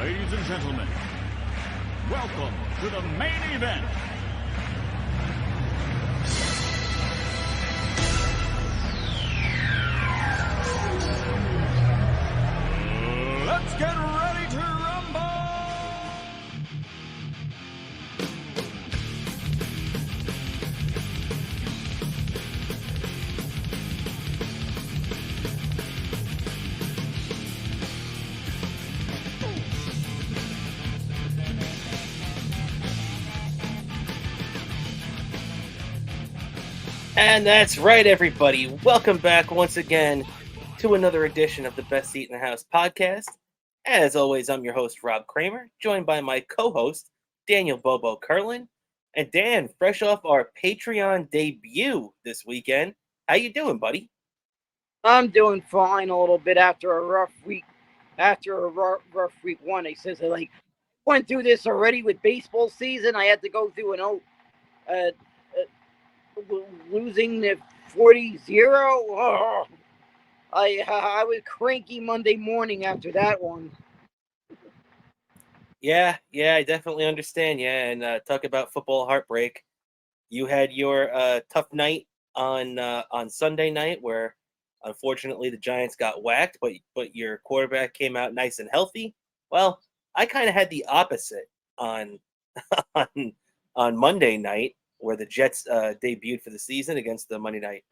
Ladies and gentlemen, welcome to the main event. Let's get ready to rumble! And that's right, everybody. Welcome back once again to another edition of the Best Seat in the House podcast. As always, I'm your host, Rob Cramer, joined by my co-host, Daniel Bobo Curlin. And Dan, fresh off our Patreon debut this weekend, how you doing, buddy? I'm doing fine a little bit after a rough week. After a rough week one, it says I went through this already with baseball season. I had to go through losing the 40-0. Oh, I was cranky Monday morning after that one. Yeah, I definitely understand. Yeah, and talk about football heartbreak. You had your tough night on Sunday night, where unfortunately the Giants got whacked, but your quarterback came out nice and healthy. Well, I kind of had the opposite on on Monday night, where the Jets debuted for the season against the Monday Night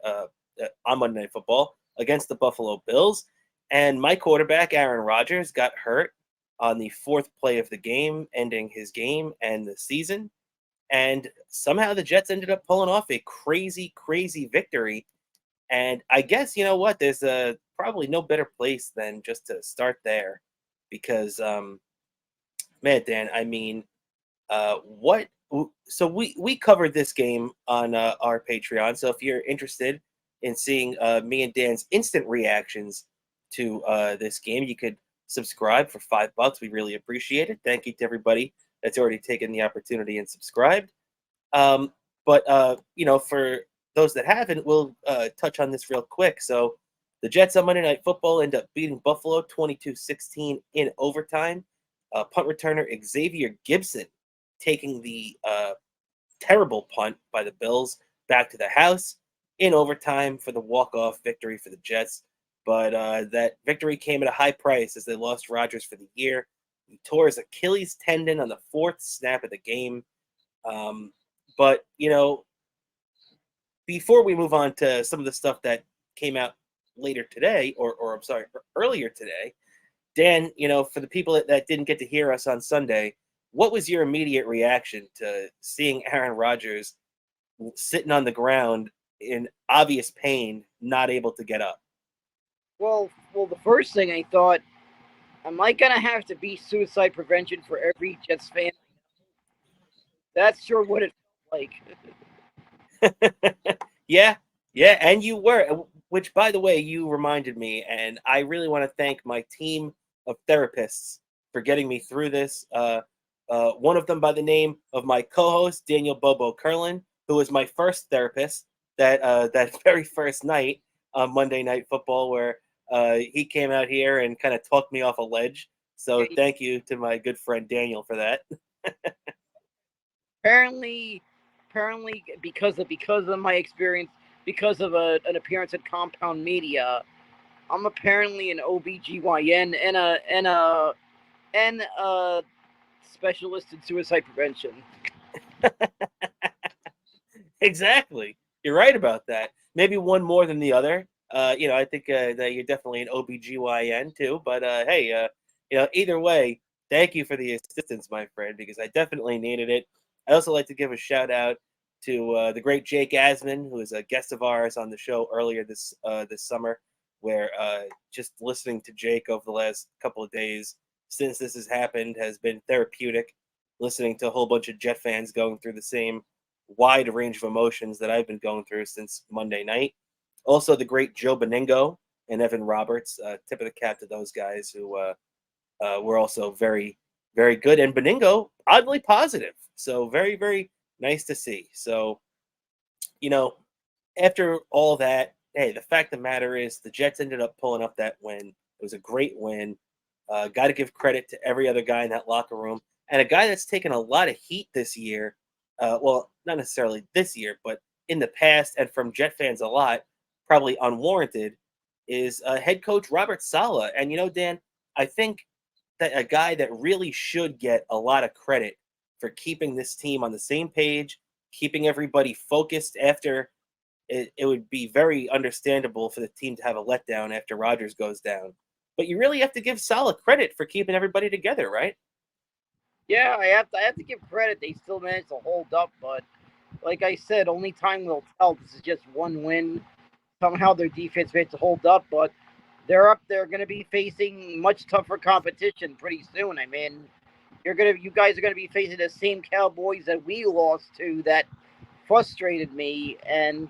Football against the Buffalo Bills, and my quarterback Aaron Rodgers got hurt on the fourth play of the game, ending his game and the season. And somehow the Jets ended up pulling off a crazy victory. And I guess, you know what, there's probably no better place than just to start there, because man, Dan, I mean, what? So we covered this game on our Patreon. So if you're interested in seeing me and Dan's instant reactions to this game, you could subscribe for $5. We really appreciate it. Thank you to everybody that's already taken the opportunity and subscribed. But for those that haven't, we'll touch on this real quick. So the Jets on Monday Night Football end up beating Buffalo 22-16 in overtime. Punt returner Xavier Gibson taking the terrible punt by the Bills back to the house in overtime for the walk-off victory for the Jets. But that victory came at a high price as they lost Rodgers for the year. He tore his Achilles tendon on the fourth snap of the game. But, before we move on to some of the stuff that came out later today, or I'm sorry, earlier today, Dan, for the people that didn't get to hear us on Sunday, what was your immediate reaction to seeing Aaron Rodgers sitting on the ground in obvious pain, not able to get up? Well, the first thing I thought, am I gonna have to be suicide prevention for every Jets fan? That's sure what it felt like. Yeah, and you were, which, by the way, you reminded me, and I really want to thank my team of therapists for getting me through this. One of them by the name of my co-host, Daniel Bobo Curlin, who was my first therapist that very first night on Monday Night Football, where he came out here and kind of talked me off a ledge. So thank you to my good friend Daniel for that. Apparently, because of my experience, because of an appearance at Compound Media, I'm apparently an OBGYN and a specialist in suicide prevention. Exactly. You're right about that. Maybe one more than the other. I think that you're definitely an OBGYN too. But hey, either way, thank you for the assistance, my friend, because I definitely needed it. I also like to give a shout out to the great Jake Asman, who is a guest of ours on the show earlier this summer, where just listening to Jake over the last couple of days since this has happened has been therapeutic. Listening to a whole bunch of Jet fans going through the same wide range of emotions that I've been going through since Monday night. Also, the great Joe Beningo and Evan Roberts, tip of the cap to those guys who were also very, very good. And Beningo, oddly positive. So very, very nice to see. So, after all that, hey, the fact of the matter is the Jets ended up pulling up that win. It was a great win. Got to give credit to every other guy in that locker room. And a guy that's taken a lot of heat this year, well, not necessarily this year, but in the past and from Jet fans a lot, probably unwarranted, is head coach Robert Saleh. And, Dan, I think that a guy that really should get a lot of credit for keeping this team on the same page, keeping everybody focused after it would be very understandable for the team to have a letdown after Rodgers goes down. But you really have to give Saleh credit for keeping everybody together, right? Yeah, I have to give credit. They still managed to hold up, but like I said, only time will tell. This is just one win. Somehow their defense managed to hold up, but they're up there going to be facing much tougher competition pretty soon. I mean, you guys are going to be facing the same Cowboys that we lost to that frustrated me, and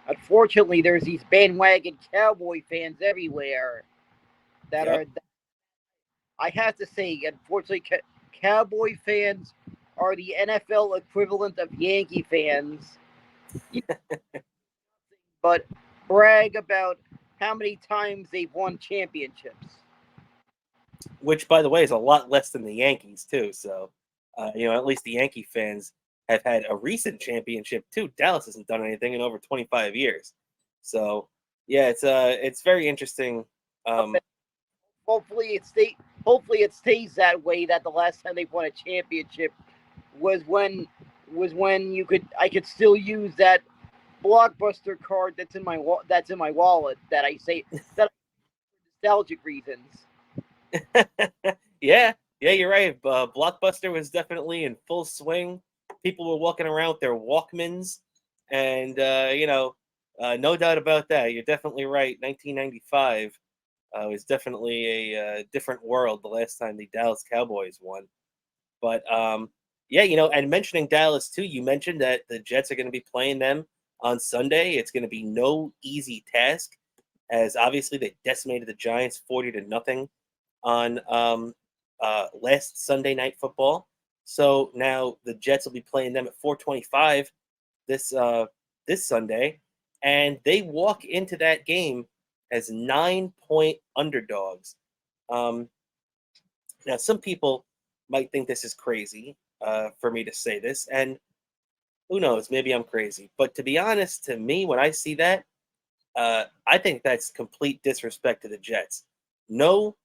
unfortunately there's these bandwagon Cowboy fans everywhere that Yep. are, I have to say, unfortunately, Cowboy fans are the NFL equivalent of Yankee fans. But brag about how many times they've won championships. Which, by the way, is a lot less than the Yankees, too. So, at least the Yankee fans have had a recent championship, too. Dallas hasn't done anything in over 25 years. So, yeah, it's very interesting. Hopefully it stays that way. That the last time they won a championship was when I could still use that Blockbuster card that's in my wallet that I say that for nostalgic reasons. Yeah, you're right. Blockbuster was definitely in full swing. People were walking around with their Walkmans, and no doubt about that. You're definitely right. 1995 was definitely a different world the last time the Dallas Cowboys won. But yeah, and mentioning Dallas too, you mentioned that the Jets are going to be playing them on Sunday. It's going to be no easy task, as obviously they decimated the Giants 40-0 on last Sunday Night Football. So now the Jets will be playing them at 4:25 this Sunday, and they walk into that game as 9-point underdogs. Now, some people might think this is crazy for me to say this, and who knows, maybe I'm crazy. But to be honest, to me, when I see that, I think that's complete disrespect to the Jets. No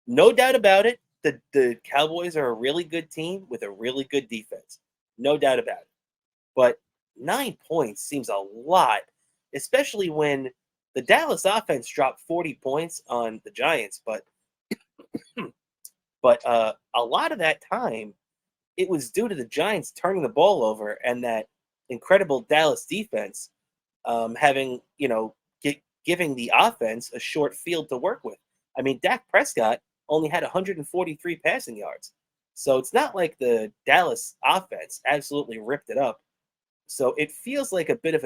doubt about it. The Cowboys are a really good team with a really good defense. No doubt about it. But 9 points seems a lot, especially when the Dallas offense dropped 40 points on the Giants. But a lot of that time, it was due to the Giants turning the ball over and that incredible Dallas defense having, giving the offense a short field to work with. I mean, Dak Prescott only had 143 passing yards. So it's not like the Dallas offense absolutely ripped it up. So it feels like a bit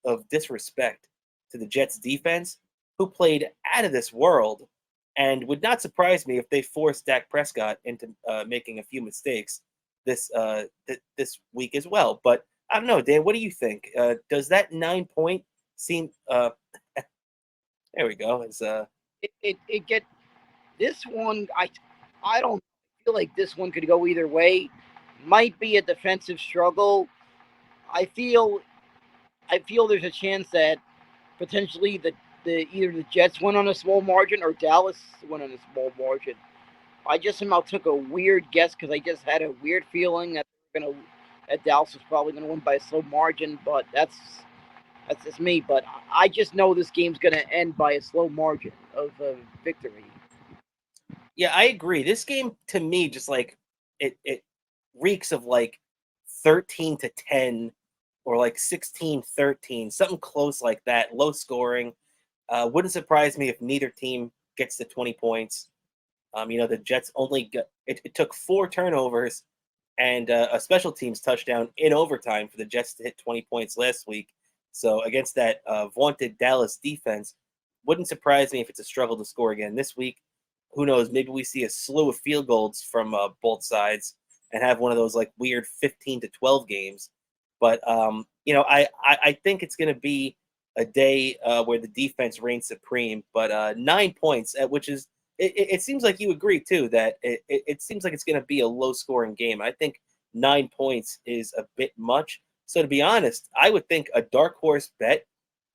of disrespect to the Jets defense, who played out of this world, and would not surprise me if they forced Dak Prescott into making a few mistakes this week as well. But I don't know, Dan, what do you think? Does that 9 point seem there we go. It get this one. I don't feel like this one could go either way. Might be a defensive struggle. I feel there's a chance that potentially either the Jets win on a small margin or Dallas win on a small margin. I just somehow took a weird guess because I just had a weird feeling that Dallas was probably gonna win by a slow margin, but that's just me. But I just know this game's gonna end by a slow margin of victory. Yeah, I agree. This game to me just like it reeks of like 13-10 or like 16-13, something close like that, low scoring. Wouldn't surprise me if neither team gets to 20 points. The Jets only it took 4 turnovers and a special teams touchdown in overtime for the Jets to hit 20 points last week. So against that vaunted Dallas defense, wouldn't surprise me if it's a struggle to score again this week. Who knows? Maybe we see a slew of field goals from both sides and have one of those like weird 15-12 games. But I think it's going to be a day where the defense reigns supreme. But 9 points, which is it seems like you agree too that it seems like it's going to be a low-scoring game. I think 9 points is a bit much. So to be honest, I would think a dark horse bet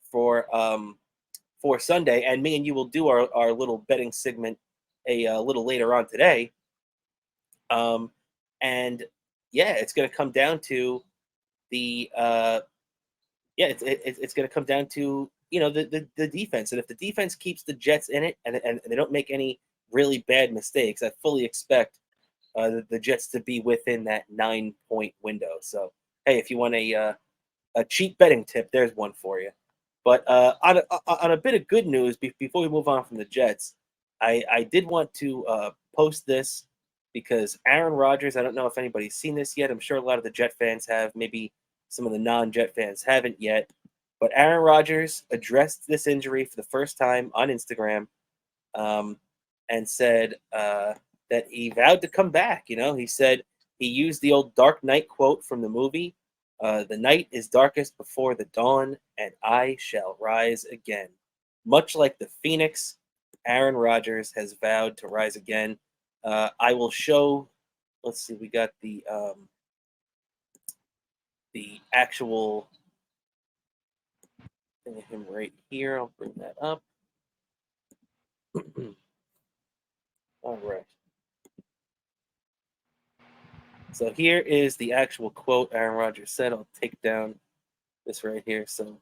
for Sunday, and me and you will do our little betting segment a little later on today. And yeah, it's going to come down to the it's going to come down to the defense, and if the defense keeps the Jets in it and they don't make any really bad mistakes, I fully expect the Jets to be within that 9-point window. So hey, if you want a cheap betting tip, there's one for you. But on a bit of good news, before we move on from the Jets, I did want to post this because Aaron Rodgers, I don't know if anybody's seen this yet. I'm sure a lot of the Jet fans have. Maybe some of the non-Jet fans haven't yet. But Aaron Rodgers addressed this injury for the first time on Instagram, and said that he vowed to come back. He said he used the old Dark Knight quote from the movie. The night is darkest before the dawn, and I shall rise again. Much like the Phoenix, Aaron Rodgers has vowed to rise again. I will show. Let's see. We got the actual thing of him right here. I'll bring that up. All right. So here is the actual quote Aaron Rodgers said. I'll take down this right here so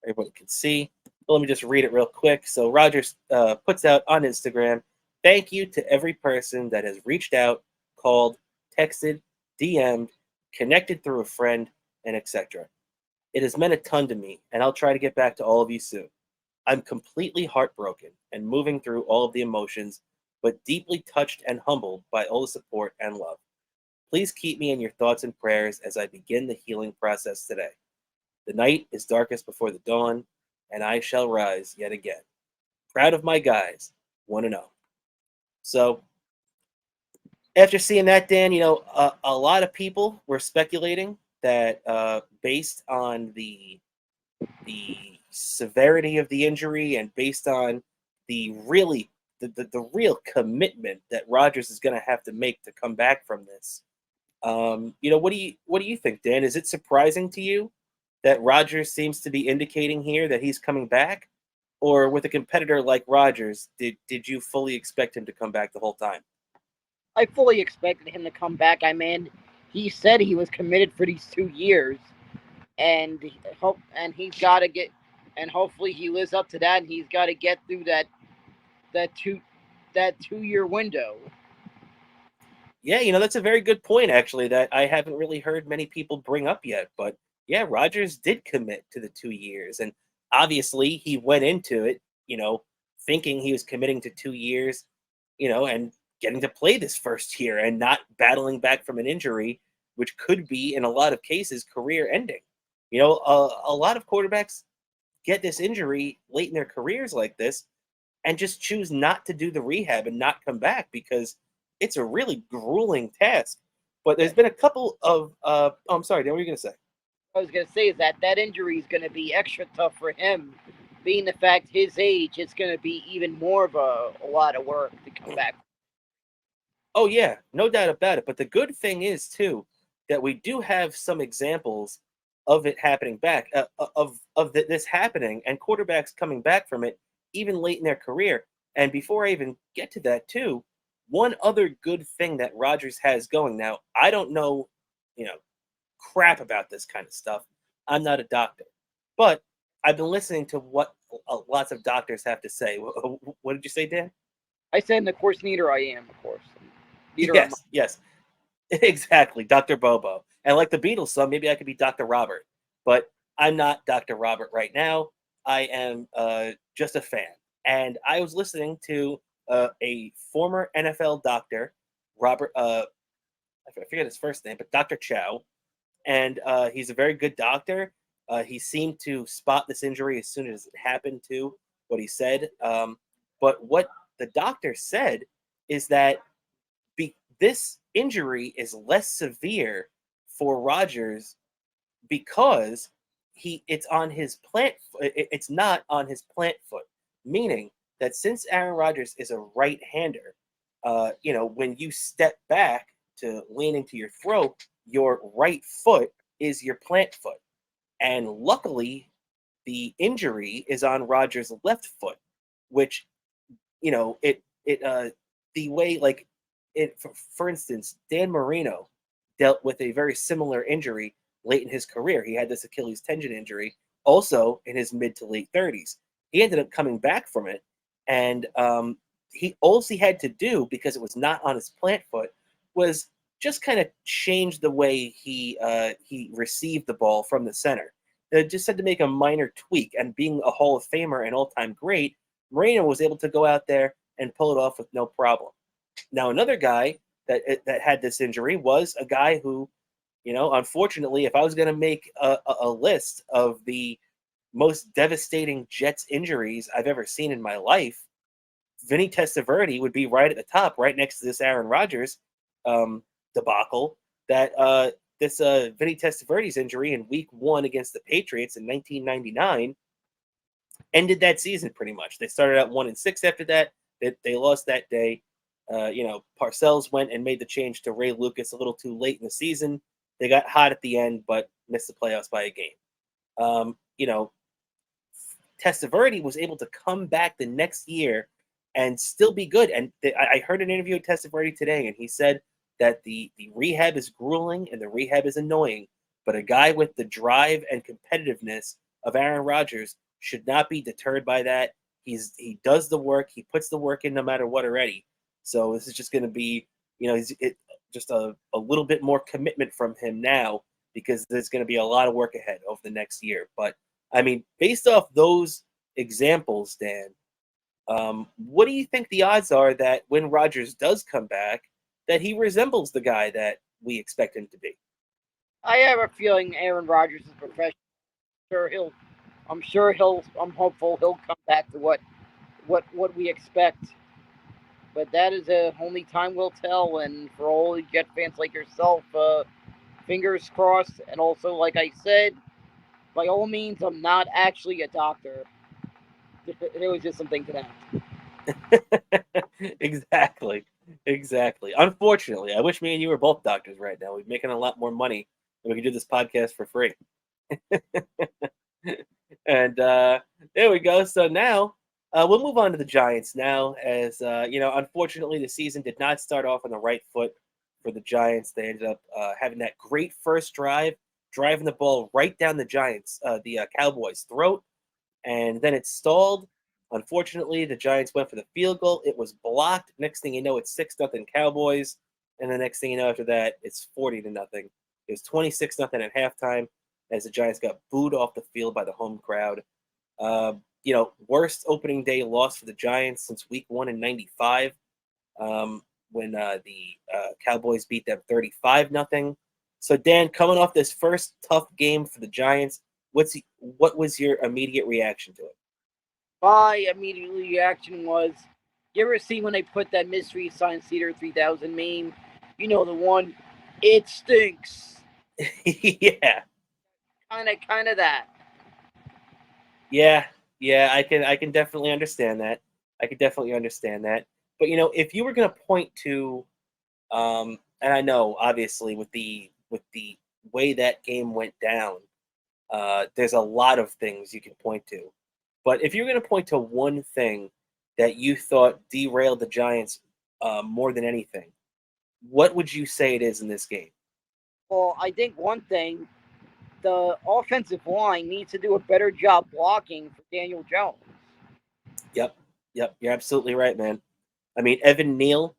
everybody can see. But let me just read it real quick. So Rodgers puts out on Instagram, "Thank you to every person that has reached out, called, texted, DM'd, connected through a friend, and etc. It has meant a ton to me, and I'll try to get back to all of you soon. I'm completely heartbroken and moving through all of the emotions, but deeply touched and humbled by all the support and love. Please keep me in your thoughts and prayers as I begin the healing process today. The night is darkest before the dawn, and I shall rise yet again. Proud of my guys, 1-0. So, after seeing that, Dan, a lot of people were speculating that based on the severity of the injury and based on the real commitment that Rodgers is going to have to make to come back from this. What do you think, Dan? Is it surprising to you that Rodgers seems to be indicating here that he's coming back? Or with a competitor like Rodgers, did you fully expect him to come back the whole time? I fully expected him to come back. I mean, he said he was committed for these 2 years, and he's got to get, and hopefully he lives up to that. And he's got to get through that 2-year window. Yeah, that's a very good point, actually, that I haven't really heard many people bring up yet. But yeah, Rodgers did commit to the 2 years, and obviously he went into it, thinking he was committing to 2 years, and getting to play this first year and not battling back from an injury, which could be, in a lot of cases, career ending. A lot of quarterbacks get this injury late in their careers like this and just choose not to do the rehab and not come back because it's a really grueling task. But there's been a couple of, I'm sorry, Dan, what were you going to say? I was going to say is that injury is going to be extra tough for him, being the fact his age. It's going to be even more of a lot of work to come back. Oh, yeah, no doubt about it. But the good thing is, too, that we do have some examples of it happening back, this happening, and quarterbacks coming back from it even late in their career. And before I even get to that, too, one other good thing that Rodgers has going. Now, I don't know, crap about this kind of stuff. I'm not a doctor. But I've been listening to what lots of doctors have to say. What did you say, Dan? I said, of course, neither I am, of course. Yes, exactly, Dr. Bobo. And like the Beatles song, maybe I could be Dr. Robert. But I'm not Dr. Robert right now. I am just a fan. And I was listening to a former NFL doctor, Robert, I forget his first name, but Dr. Chow. And he's a very good doctor. He seemed to spot this injury as soon as it happened, too, what he said. But what the doctor said is that this injury is less severe for Rodgers because it's on his plant. It's not on his plant foot, meaning that since Aaron Rodgers is a right-hander, when you step back to lean into your throw, your right foot is your plant foot. And luckily, the injury is on Rodgers' left foot, which, the way, like, for instance, Dan Marino dealt with a very similar injury late in his career. He had this Achilles tendon injury also in his mid to late 30s. He ended up coming back from it, and all he had to do, because it was not on his plant foot, was just kind of change the way he received the ball from the center. They just had to make a minor tweak, and being a Hall of Famer and all-time great, Marino was able to go out there and pull it off with no problem. Now, another guy that had this injury was a guy who, unfortunately, if I was going to make a list of the most devastating Jets injuries I've ever seen in my life, Vinny Testaverde would be right at the top, right next to this Aaron Rodgers debacle. This Vinny Testaverde's injury in Week 1 against the Patriots in 1999 ended that season pretty much. They started out 1-6 after that. They lost that day. Parcells went and made the change to Ray Lucas a little too late in the season. They got hot at the end, but missed the playoffs by a game. Testaverde was able to come back the next year and still be good. And I heard an interview with Testaverde today, and he said that the rehab is grueling and the rehab is annoying, but a guy with the drive and competitiveness of Aaron Rodgers should not be deterred by that. He does the work. He puts the work in no matter what already. So this is just going to be, just a little bit more commitment from him now, because there's going to be a lot of work ahead over the next year. But, I mean, based off those examples, Dan, what do you think the odds are that when Rodgers does come back, that he resembles the guy that we expect him to be? I have a feeling Aaron Rodgers is professional. I'm hopeful he'll come back to what we expect. But that is only time will tell. And for all the Jet fans like yourself, fingers crossed. And also, like I said, by all means, I'm not actually a doctor. It was just something to that. Exactly. Unfortunately, I wish me and you were both doctors right now. We'd be making a lot more money, and we could do this podcast for free. And there we go. So now we'll move on to the Giants now, as unfortunately, the season did not start off on the right foot for the Giants. They ended up having that great first drive, driving the ball right down the Cowboys' throat, and then it stalled. Unfortunately, the Giants went for the field goal. It was blocked. Next thing you know, it's 6-0 Cowboys, and the next thing you know after that, it's 40-0. It was 26-0 at halftime, as the Giants got booed off the field by the home crowd. Worst opening day loss for the Giants since Week 1 in '95, when the Cowboys beat them 35-0. So, Dan, coming off this first tough game for the Giants, what was your immediate reaction to it? My immediate reaction was, you ever see when they put that Mystery Science Theater 3000 meme? You know, the one, it stinks. Yeah. Kind of that. Yeah, I can definitely understand that. But if you were going to point to, and I know obviously with the way that game went down, there's a lot of things you can point to. But if you're going to point to one thing that you thought derailed the Giants more than anything, what would you say it is in this game? Well, I think one thing, the offensive line needs to do a better job blocking for Daniel Jones. Yep. You're absolutely right, man. I mean, Evan Neal,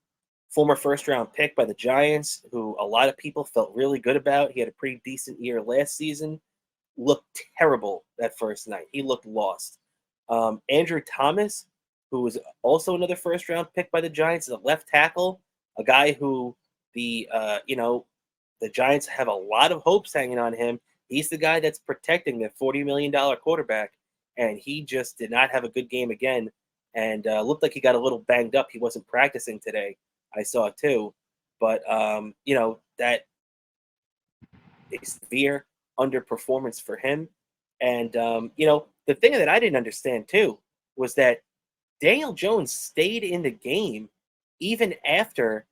former first-round pick by the Giants, who a lot of people felt really good about. He had a pretty decent year last season. Looked terrible that first night. He looked lost. Andrew Thomas, who was also another first-round pick by the Giants, is a left tackle, a guy who the Giants have a lot of hopes hanging on him. He's the guy that's protecting the $40 million quarterback, and he just did not have a good game again, and looked like he got a little banged up. He wasn't practicing today. I saw it too. But, that is severe underperformance for him. And, the thing that I didn't understand too was that Daniel Jones stayed in the game even after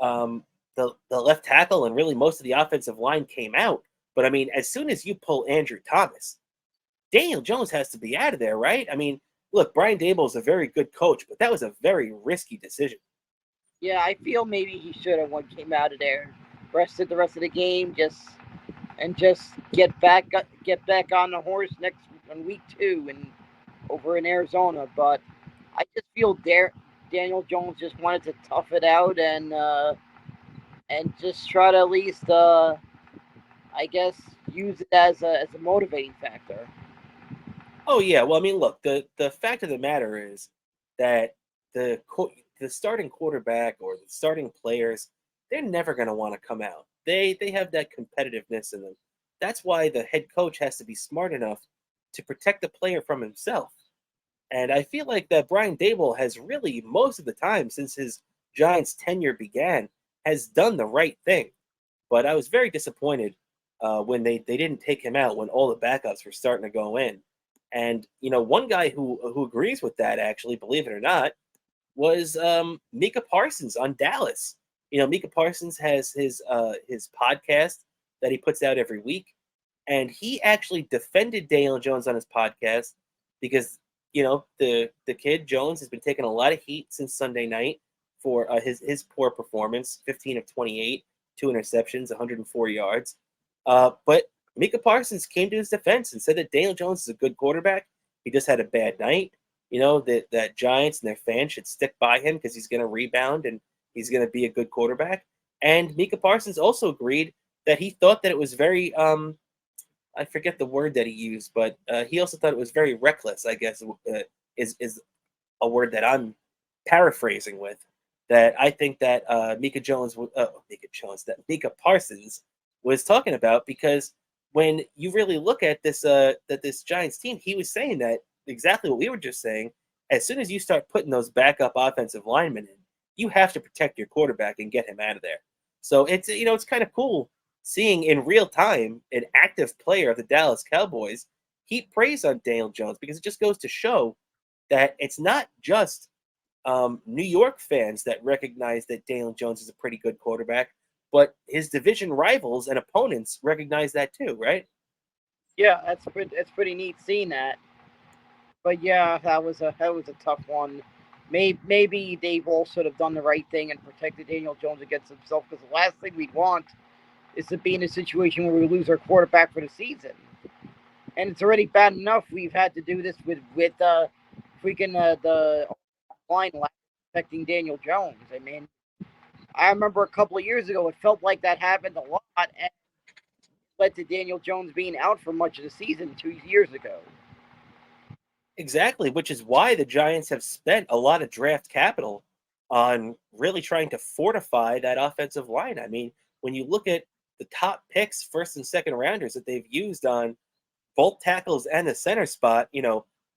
the left tackle and really most of the offensive line came out. But I mean, as soon as you pull Andrew Thomas, Daniel Jones has to be out of there, right? I mean, look, Brian Dable is a very good coach, but that was a very risky decision. Yeah, I feel maybe he should have came out of there, rested the rest of the game, just get back on the horse next on week 2 and over in Arizona. But I just feel Daniel Jones just wanted to tough it out and just try to at least I guess use it as a motivating factor. Oh yeah, well I mean, look, the fact of the matter is that the starting quarterback or the starting players, they're never going to want to come out. They have that competitiveness in them. That's why the head coach has to be smart enough to protect the player from himself. And I feel like that Brian Dable has really, most of the time since his Giants tenure began, has done the right thing. But I was very disappointed when they didn't take him out when all the backups were starting to go in. And one guy who agrees with that, actually, believe it or not, was Micah Parsons on Dallas. Micah Parsons has his podcast that he puts out every week, and he actually defended Daniel Jones on his podcast because the kid Jones has been taking a lot of heat since Sunday night for his poor performance, 15 of 28, 2 interceptions, 104 yards. But Micah Parsons came to his defense and said that Daniel Jones is a good quarterback. He just had a bad night. That Giants and their fans should stick by him because he's going to rebound and he's going to be a good quarterback. And Micah Parsons also agreed that he thought that it was very I forget the word that he used, but he also thought it was very reckless, I guess, is a word that I'm paraphrasing with. That I think that Micah Parsons was talking about, because when you really look at this Giants team, he was saying that exactly what we were just saying. As soon as you start putting those backup offensive linemen in, you have to protect your quarterback and get him out of there. So it's kind of cool seeing in real time an active player of the Dallas Cowboys heap praise on Daniel Jones, because it just goes to show that it's not just New York fans that recognize that Daniel Jones is a pretty good quarterback, but his division rivals and opponents recognize that too, right? Yeah, that's pretty neat seeing that. But yeah, that was a tough one. Maybe they've all sort of done the right thing and protected Daniel Jones against himself, because the last thing we'd want is to be in a situation where we lose our quarterback for the season. And it's already bad enough we've had to do this with the line protecting Daniel Jones. I mean, I remember a couple of years ago, it felt like that happened a lot, and led to Daniel Jones being out for much of the season 2 years ago. Exactly, which is why the Giants have spent a lot of draft capital on really trying to fortify that offensive line. I mean, when you look at the top picks, first and second rounders that they've used on both tackles and the center spot,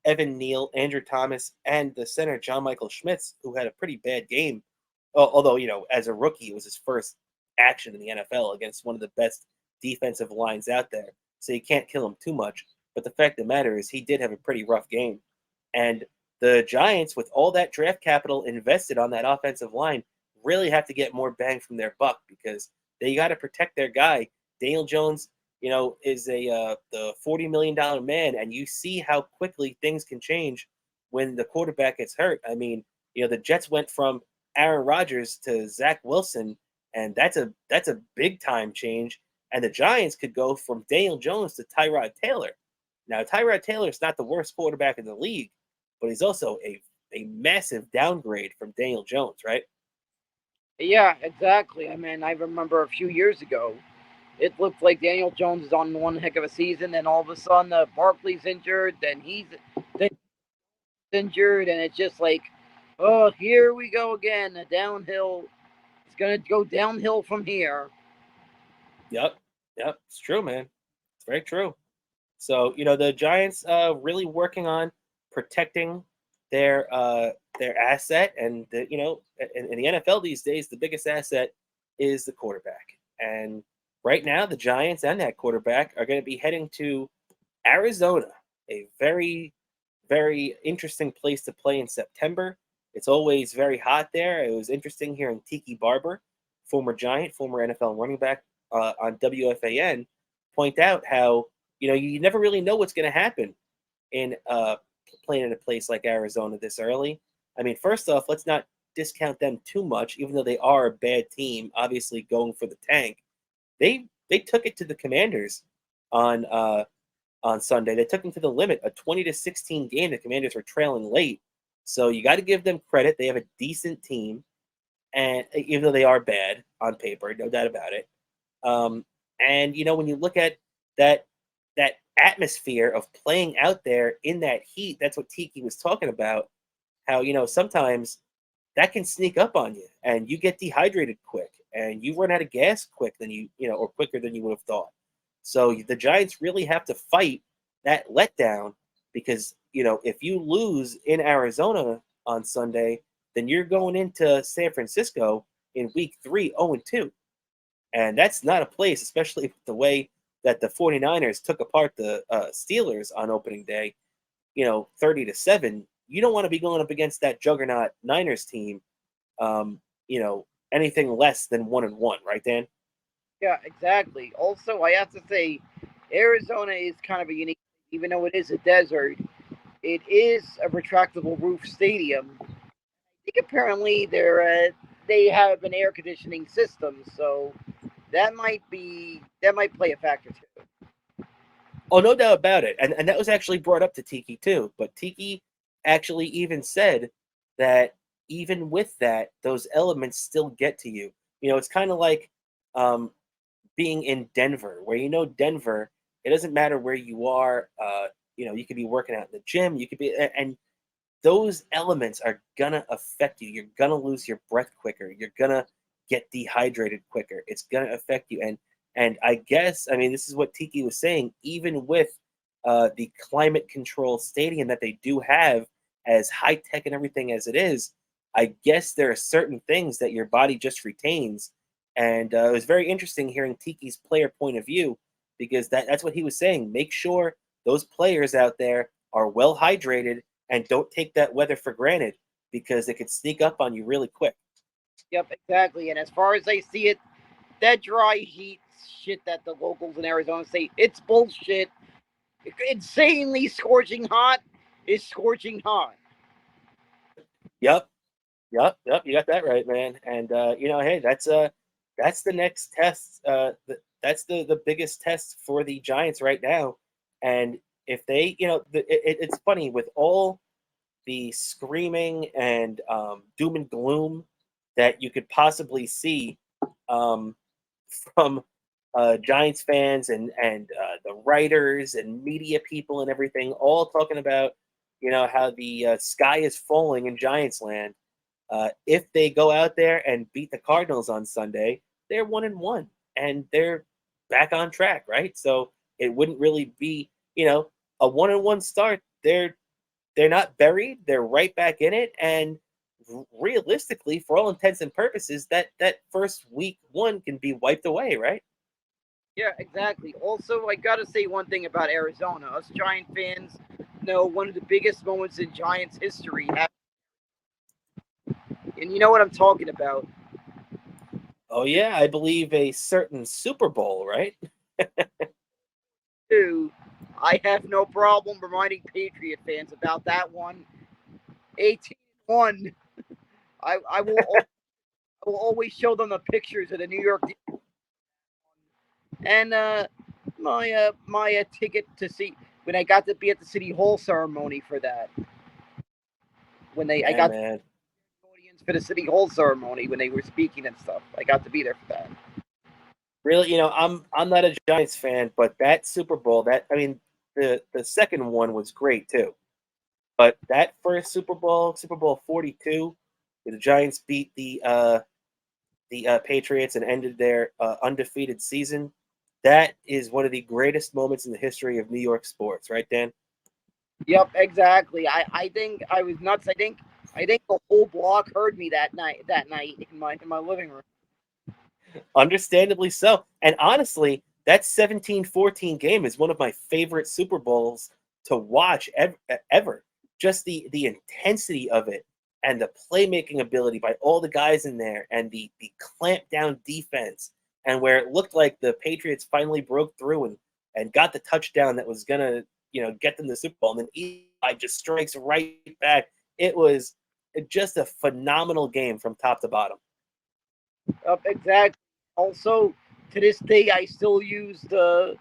Evan Neal, Andrew Thomas, and the center John Michael Schmitz, who had a pretty bad game. Although, as a rookie, it was his first action in the NFL against one of the best defensive lines out there. So you can't kill him too much. But the fact of the matter is he did have a pretty rough game. And the Giants, with all that draft capital invested on that offensive line, really have to get more bang from their buck, because they got to protect their guy. Daniel Jones, is the $40 million man, and you see how quickly things can change when the quarterback gets hurt. I mean, the Jets went from Aaron Rodgers to Zach Wilson, and that's a big time change. And the Giants could go from Daniel Jones to Tyrod Taylor. Now, Tyrod Taylor is not the worst quarterback in the league, but he's also a massive downgrade from Daniel Jones, right? Yeah, exactly. I mean, I remember a few years ago, it looked like Daniel Jones is on one heck of a season, and all of a sudden, Barkley's injured, then he's injured, and it's just like, oh, here we go again. The downhill. It's gonna go downhill from here. Yep, it's true, man. It's very true. So the Giants really working on protecting their asset, and in the NFL these days, the biggest asset is the quarterback. And right now, the Giants and that quarterback are going to be heading to Arizona, a very, very interesting place to play in September. It's always very hot there. It was interesting hearing Tiki Barber, former Giant, former NFL running back on WFAN, point out how you never really know what's going to happen in playing in a place like Arizona this early. I mean, first off, let's not discount them too much, even though they are a bad team, obviously going for the tank. They took it to the Commanders on Sunday. They took them to the limit, a 20-16 game. The Commanders were trailing late, so you got to give them credit. They have a decent team, and even though they are bad on paper, no doubt about it. And when you look at that atmosphere of playing out there in that heat, that's what Tiki was talking about. How sometimes that can sneak up on you, and you get dehydrated quick, and you run out of gas quick or quicker than you would have thought. So the Giants really have to fight that letdown because if you lose in Arizona on Sunday, then you're going into San Francisco in Week 3 0-2, and that's not a place, especially with the way that the 49ers took apart the Steelers on opening day, 30-7. You don't want to be going up against that juggernaut Niners team, anything less than 1-1, right, Dan? Yeah, exactly. Also, I have to say, Arizona is kind of a unique, even though it is a desert, it is a retractable roof stadium. I think apparently they have an air conditioning system, so that might play a factor too. Oh, no doubt about it. And that was actually brought up to Tiki too. But Tiki actually even said that even with that, those elements still get to you. It's kind of like being in Denver, where Denver, it doesn't matter where you are. You could be working out in the gym. You could be, and those elements are gonna affect you. You're gonna lose your breath quicker. You're gonna get dehydrated quicker. It's gonna affect you. And I guess, I mean, this is what Tiki was saying, even with the climate control stadium that they do have, as high tech and everything as it is, I guess there are certain things that your body just retains. And it was very interesting hearing Tiki's player point of view, because that's what he was saying. Make sure those players out there are well hydrated and don't take that weather for granted, because it could sneak up on you really quick. Yep, exactly. And as far as I see it, that dry heat shit that the locals in Arizona say, it's bullshit. Insanely scorching hot is scorching hot. Yep. You got that right, man. And hey, that's the next test. That's the biggest test for the Giants right now. And if they, it's funny with all the screaming and doom and gloom that you could possibly see from Giants fans and the writers and media people and everything, all talking about how the sky is falling in Giants land. If they go out there and beat the Cardinals on Sunday, they're 1-1 and they're back on track, right? So it wouldn't really be, a 1-1 start. They're not buried. They're right back in it. And realistically, for all intents and purposes, that first week 1 can be wiped away, right? Yeah, exactly. Also, I got to say one thing about Arizona. Us Giant fans know one of the biggest moments in Giants history happened. And you know what I'm talking about. Oh, yeah. I believe a certain Super Bowl, right? Too, I have no problem reminding Patriot fans about that one. 18-1. I will always show them the pictures of the New York and my ticket to see when I got to be at the City Hall ceremony for that. I got the audience for the City Hall ceremony when they were speaking and stuff. I got to be there for that. Really, I'm not a Giants fan, but that Super Bowl, the second one was great too. But that first Super Bowl 42, where the Giants beat the Patriots and ended their undefeated season, that is one of the greatest moments in the history of New York sports, right, Dan? Yep, exactly. I think I was nuts. I think the whole block heard me that night in my living room. Understandably so. And honestly, that 17-14 game is one of my favorite Super Bowls to watch ever. just the intensity of it and the playmaking ability by all the guys in there and the clamp down defense and where it looked like the Patriots finally broke through and got the touchdown that was gonna, get them the Super Bowl, and then Eli just strikes right back. It was just a phenomenal game from top to bottom. Exactly. Also, to this day, I still use the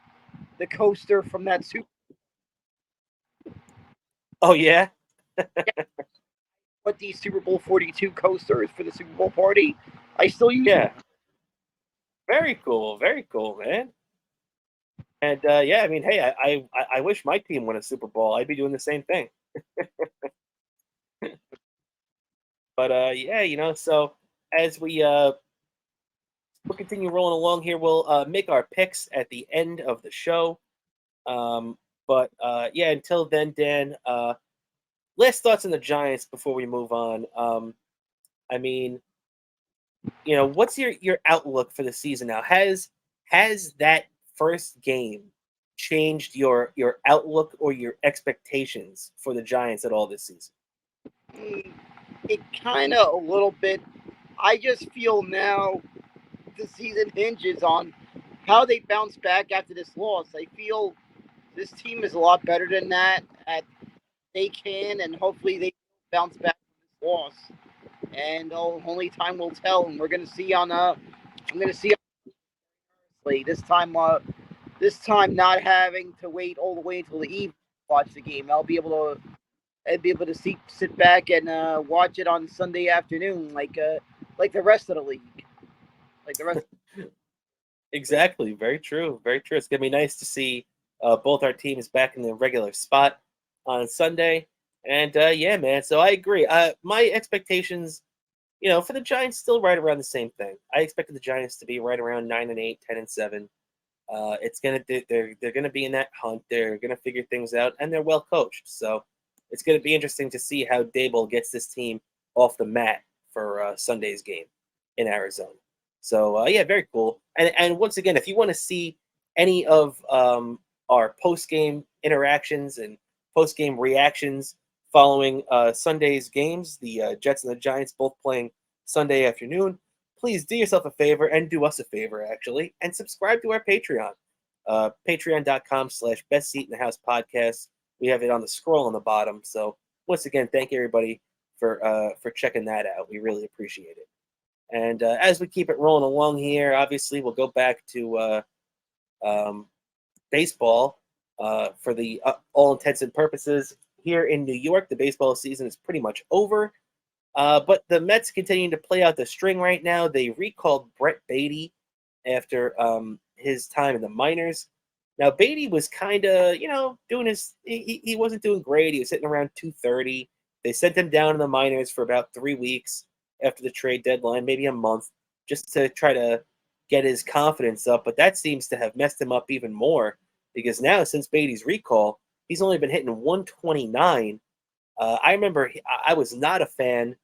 coaster from that Super. Oh yeah, What the Super Bowl 42 coasters for the Super Bowl party. I still use. yeah. Very cool, man. And yeah, I mean, hey, I wish my team won a Super Bowl. I'd be doing the same thing. But yeah, so as we'll continue rolling along here, we'll make our picks at the end of the show. But yeah, until then, Dan, last thoughts on the Giants before we move on. I mean, what's your outlook for the season now? Has that first game changed your outlook or your expectations for the Giants at all this season? It kind of a little bit. I just feel now the season hinges on how they bounce back after this loss. I feel this team is a lot better than that. They can, and hopefully they bounce back from this loss. And only time will tell. And we're gonna see on. I'm gonna see this time. This time not having to wait all the way until the evening to watch the game. I'd be able to sit back and watch it on Sunday afternoon, like the rest of the league, like the rest. Exactly. Very true. Very true. It's gonna be nice to see both our teams back in the regular spot on Sunday. And yeah, man. So I agree. My expectations, for the Giants, still right around the same thing. I expected the Giants to be right around 9-8, 10-7. They're gonna be in that hunt. They're gonna figure things out, and they're well coached. So it's gonna be interesting to see how Daboll gets this team off the mat for Sunday's game in Arizona. So yeah, very cool. And once again, if you want to see any of our post game interactions and post game reactions following Sunday's games, the Jets and the Giants both playing Sunday afternoon, please do yourself a favor and do us a favor, actually, and subscribe to our Patreon. Patreon.com/Best Seat in the House podcast. We have it on the scroll on the bottom. So once again, thank you everybody for checking that out. We really appreciate it. And as we keep it rolling along here, obviously we'll go back to baseball for the all intents and purposes. Here in New York, the baseball season is pretty much over. But the Mets continue to play out the string right now. They recalled Brett Beatty after his time in the minors. Now, Beatty was kind of, doing he wasn't doing great. He was hitting around 230. They sent him down in the minors for about 3 weeks after the trade deadline, maybe a month, just to try to get his confidence up. But that seems to have messed him up even more because now, since Beatty's recall, he's only been hitting 129. I remember I was not a fan when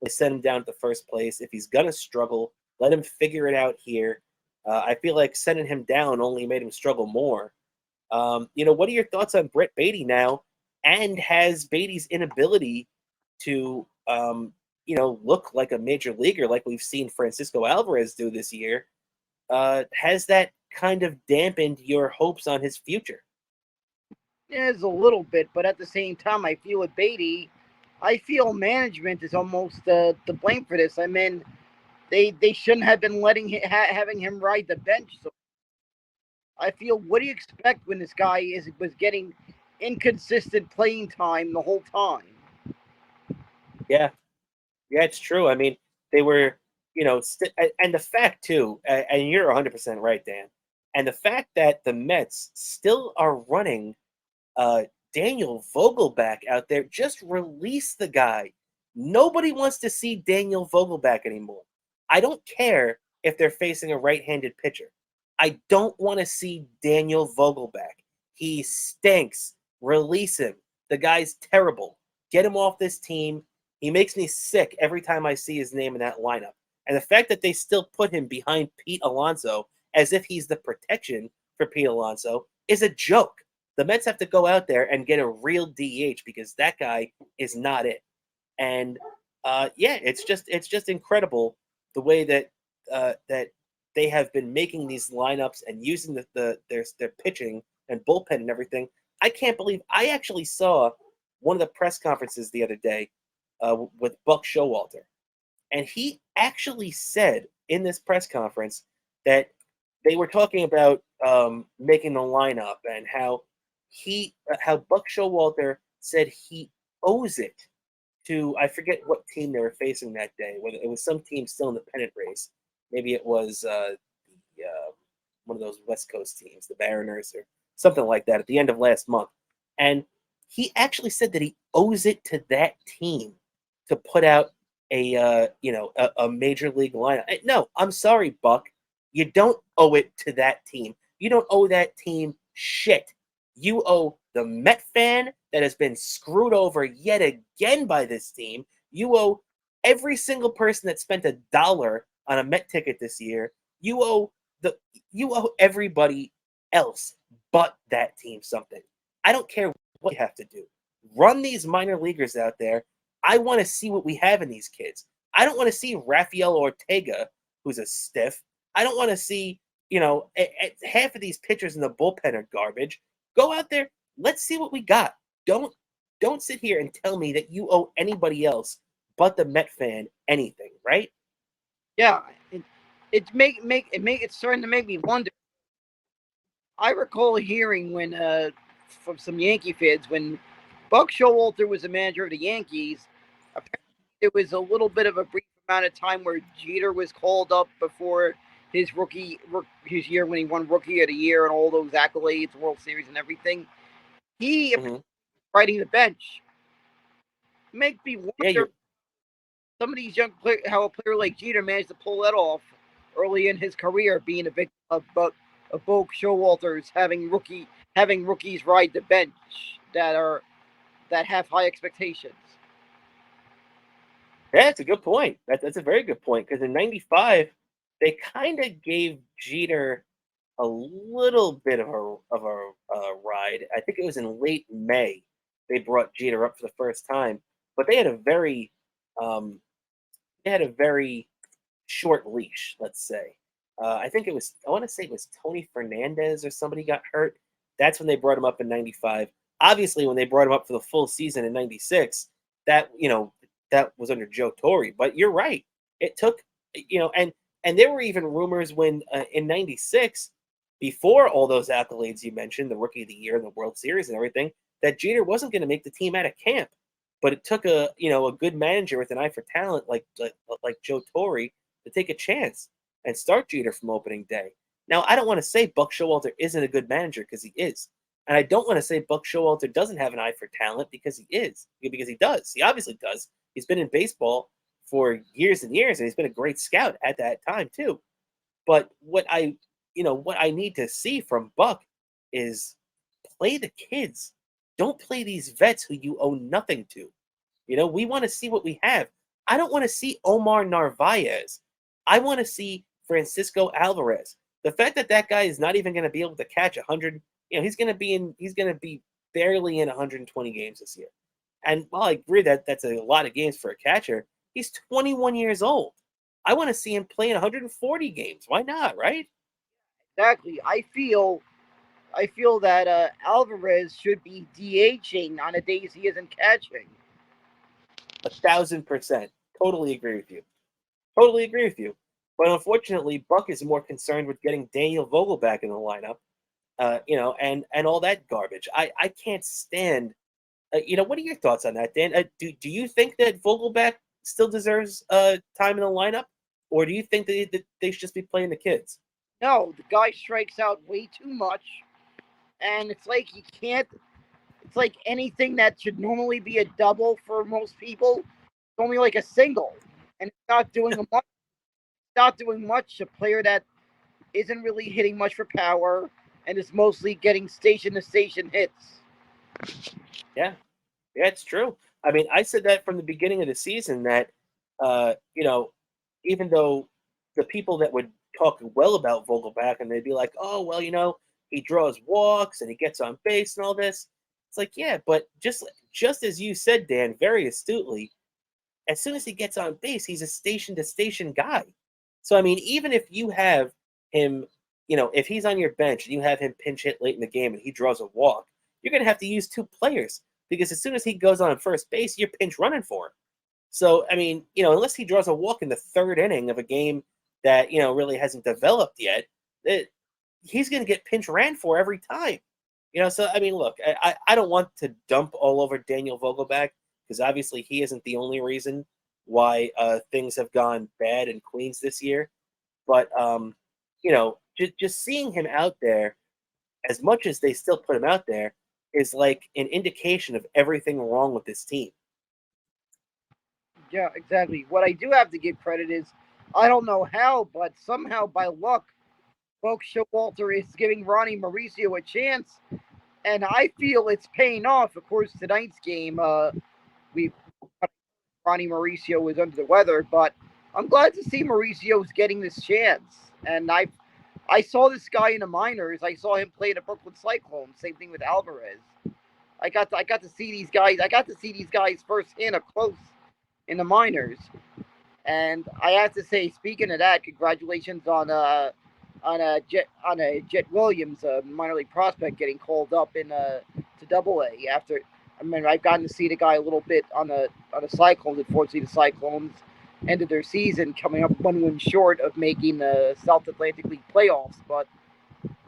they sent him down to the first place. If he's going to struggle, let him figure it out here. I feel like sending him down only made him struggle more. What are your thoughts on Brett Beatty now? And has Beatty's inability to, look like a major leaguer like we've seen Francisco Alvarez do this year, has that kind of dampened your hopes on his future? There's a little bit, but at the same time, I feel with Beatty, I feel management is almost to blame for this. I mean, they shouldn't have been having him ride the bench. So I feel, what do you expect when this guy was getting inconsistent playing time the whole time? Yeah, it's true. I mean, they were, and the fact too, and you're 100% right, Dan. And the fact that the Mets still are running Daniel Vogelback out there, just release the guy. Nobody wants to see Daniel Vogelback anymore. I don't care if they're facing a right-handed pitcher. I don't want to see Daniel Vogelback. He stinks. Release him. The guy's terrible. Get him off this team. He makes me sick every time I see his name in that lineup. And the fact that they still put him behind Pete Alonso as if he's the protection for Pete Alonso is a joke. The Mets have to go out there and get a real DH because that guy is not it. And it's just incredible the way that that they have been making these lineups and using their pitching and bullpen and everything. I can't believe I actually saw one of the press conferences the other day with Buck Showalter, and he actually said in this press conference that they were talking about making the lineup and how Buck Showalter said he owes it to, I forget what team they were facing that day. Whether it was some team still in the pennant race, maybe it was one of those West Coast teams, the Mariners or something like that, at the end of last month. And he actually said that he owes it to that team to put out a major league lineup. No, I'm sorry, Buck. You don't owe it to that team. You don't owe that team shit. You owe the Met fan that has been screwed over yet again by this team. You owe every single person that spent $1 on a Met ticket this year. You owe everybody else but that team something. I don't care what you have to do. Run these minor leaguers out there. I want to see what we have in these kids. I don't want to see Rafael Ortega, who's a stiff. I don't want to see, half of these pitchers in the bullpen are garbage. Go out there. Let's see what we got. Don't sit here and tell me that you owe anybody else but the Met fan anything, right? Yeah, it's starting to make me wonder. I recall hearing when from some Yankee fans when Buck Showalter was the manager of the Yankees. Apparently, there was a little bit of a brief amount of time where Jeter was called up before his year when he won Rookie of the Year and all those accolades, World Series and everything. He riding the bench. Make me wonder some of these young players, how a player like Jeter managed to pull that off early in his career, being a victim of Buck Showalter's having rookies ride the bench that have high expectations. Yeah, it's a good point. That's a very good point because in '95 they kind of gave Jeter a little bit of a ride. I think it was in late May they brought Jeter up for the first time, but they had a very short leash, let's say. I want to say it was Tony Fernandez or somebody got hurt. That's when they brought him up in '95. Obviously, when they brought him up for the full season in '96, that was under Joe Torre. But you're right. It took, and there were even rumors when in '96, before all those accolades you mentioned, the Rookie of the Year and the World Series and everything, that Jeter wasn't going to make the team out of camp. But it took a good manager with an eye for talent like Joe Torre to take a chance and start Jeter from opening day. Now, I don't want to say Buck Showalter isn't a good manager because he is. And I don't want to say Buck Showalter doesn't have an eye for talent because he is. Because he does. He obviously does. He's been in baseball for years and years, and he's been a great scout at that time too. But what I need to see from Buck is play the kids. Don't play these vets who you owe nothing to. We want to see what we have. I don't want to see Omar Narvaez. I want to see Francisco Alvarez. The fact that guy is not even going to be able to catch 100, he's going to be barely in 120 games this year. And while I agree that that's a lot of games for a catcher, he's 21 years old. I want to see him play in 140 games. Why not, right? Exactly. I feel that Alvarez should be DHing on the days he isn't catching. 1,000%. Totally agree with you. But unfortunately, Buck is more concerned with getting Daniel Vogel back in the lineup, and all that garbage. I can't stand. What are your thoughts on that, Dan? Do you think that Vogelback still deserves time in the lineup, or do you think that they should just be playing the kids? No, the guy strikes out way too much, and it's like he can't. It's like anything that should normally be a double for most people, it's only like a single, and it's not doing much. Not doing much. A player that isn't really hitting much for power and is mostly getting station-to-station hits. Yeah, it's true. I mean, I said that from the beginning of the season that, even though the people that would talk well about Vogelback and they'd be like, oh, well, he draws walks and he gets on base and all this. It's like, yeah, but just as you said, Dan, very astutely, as soon as he gets on base, he's a station-to-station guy. So, I mean, even if you have him, if he's on your bench and you have him pinch hit late in the game and he draws a walk, you're going to have to use two players because as soon as he goes on first base, you're pinch running for him. So, I mean, unless he draws a walk in the third inning of a game that, really hasn't developed yet, he's going to get pinch ran for every time. So, I mean, look, I don't want to dump all over Daniel Vogelbach because obviously he isn't the only reason why things have gone bad in Queens this year. But, just seeing him out there, as much as they still put him out there, is like an indication of everything wrong with this team. Yeah, exactly. What I do have to give credit is, I don't know how, but somehow by luck, Buck Showalter is giving Ronnie Mauricio a chance, and I feel it's paying off. Of course, tonight's game, Ronnie Mauricio was under the weather, but I'm glad to see Mauricio's getting this chance. And I saw this guy in the minors. I saw him play the Brooklyn Cyclones. Same thing with Alvarez. I got to see these guys. I got to see these guys firsthand up close in the minors. And I have to say, speaking of that, congratulations on Jet Williams, a minor league prospect, getting called up to Double-A. After, I've gotten to see the guy a little bit on the Cyclones. Unfortunately, the Cyclones ended their season coming up one win short of making the South Atlantic League playoffs. But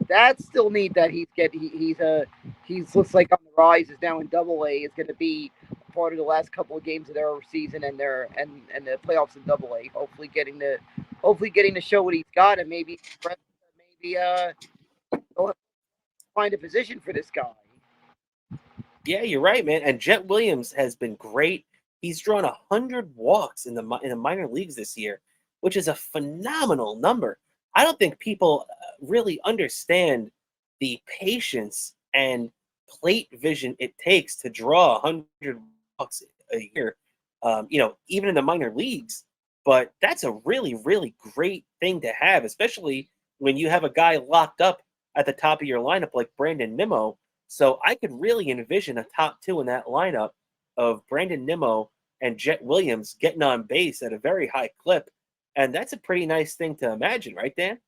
that's still neat that he's looks like on the rise. Is now in Double-A. Is going to be part of the last couple of games of their season and the playoffs in Double-A. Hopefully getting to show what he's got, and maybe find a position for this guy. Yeah, you're right, man. And Jet Williams has been great. He's drawn 100 walks in the minor leagues this year, which is a phenomenal number. I don't think people really understand the patience and plate vision it takes to draw 100 walks a year, even in the minor leagues. But that's a really, really great thing to have, especially when you have a guy locked up at the top of your lineup like Brandon Nimmo. So I could really envision a top two in that lineup of Brandon Nimmo and Jet Williams getting on base at a very high clip. And that's a pretty nice thing to imagine, right, Dan?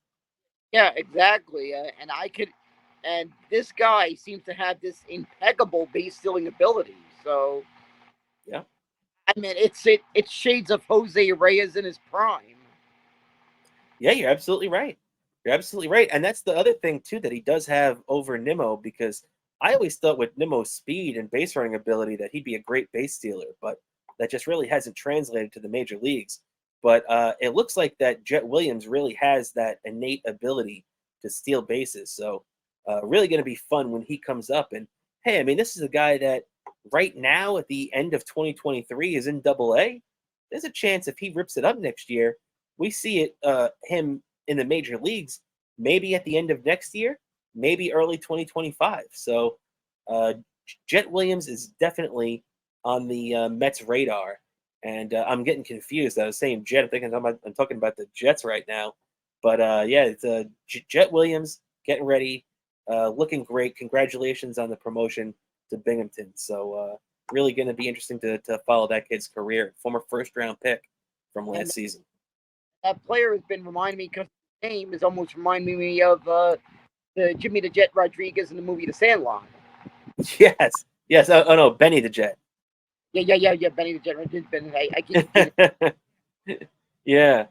Yeah, exactly. And this guy seems to have this impeccable base stealing ability. So, yeah, it's shades of Jose Reyes in his prime. Yeah, you're absolutely right. You're absolutely right. And that's the other thing, too, that he does have over Nimmo, because I always thought with Nimmo's speed and base running ability that he'd be a great base stealer, but that just really hasn't translated to the major leagues. But it looks like that Jet Williams really has that innate ability to steal bases. So really going to be fun when he comes up. And, hey, this is a guy that right now at the end of 2023 is in Double-A. There's a chance if he rips it up next year, we see him in the major leagues maybe at the end of next year, maybe early 2025. So Jet Williams is definitely on the Mets radar. And I'm getting confused. I was saying Jet. I think I'm talking about the Jets right now. But it's Jet Williams getting ready, looking great. Congratulations on the promotion to Binghamton. So really going to be interesting to follow that kid's career. Former first-round pick from last season. That player has been reminding me, because his name is almost reminding me of the Jimmy the Jet Rodriguez in the movie The Sandlot. Yes. Oh no, Benny the Jet. Yeah. Benny the Jet Rodriguez. I keep. Yeah.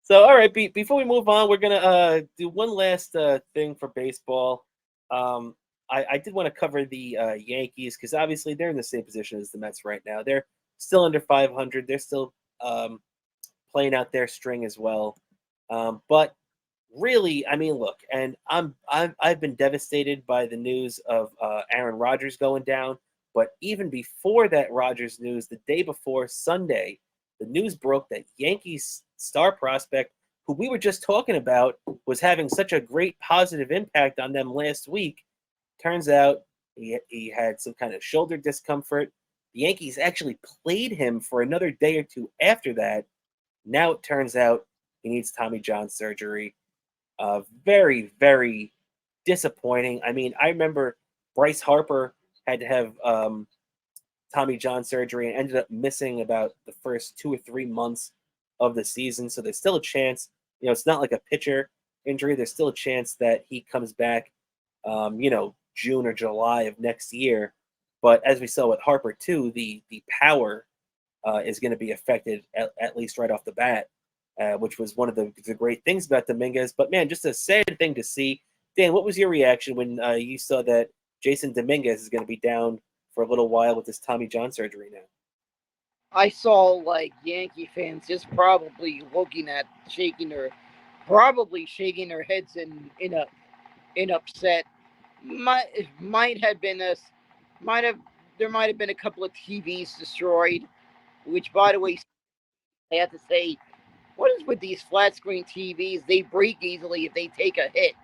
So, all right. Before we move on, we're gonna do one last thing for baseball. I did want to cover the Yankees because obviously they're in the same position as the Mets right now. They're still under 500. They're still playing out their string as well. But really, look, and I've been devastated by the news of Aaron Rodgers going down. But even before that Rodgers news, the day before Sunday, the news broke that Yankees star prospect, who we were just talking about, was having such a great positive impact on them last week. Turns out he had some kind of shoulder discomfort. The Yankees actually played him for another day or two after that. Now it turns out he needs Tommy John surgery. Very, very disappointing. I mean, I remember Bryce Harper had to have Tommy John surgery and ended up missing about the first 2 or 3 months of the season. So there's still a chance. It's not like a pitcher injury. There's still a chance that he comes back, June or July of next year. But as we saw with Harper too, the power is going to be affected at least right off the bat, which was one of the great things about Dominguez. But man, just a sad thing to see. Dan, what was your reaction when you saw that Jasson Dominguez is going to be down for a little while with this Tommy John surgery now? I saw like Yankee fans just probably looking at probably shaking their heads in upset. Might have been there might have been a couple of TVs destroyed, which by the way, I have to say, what is with these flat screen TVs? They break easily if they take a hit.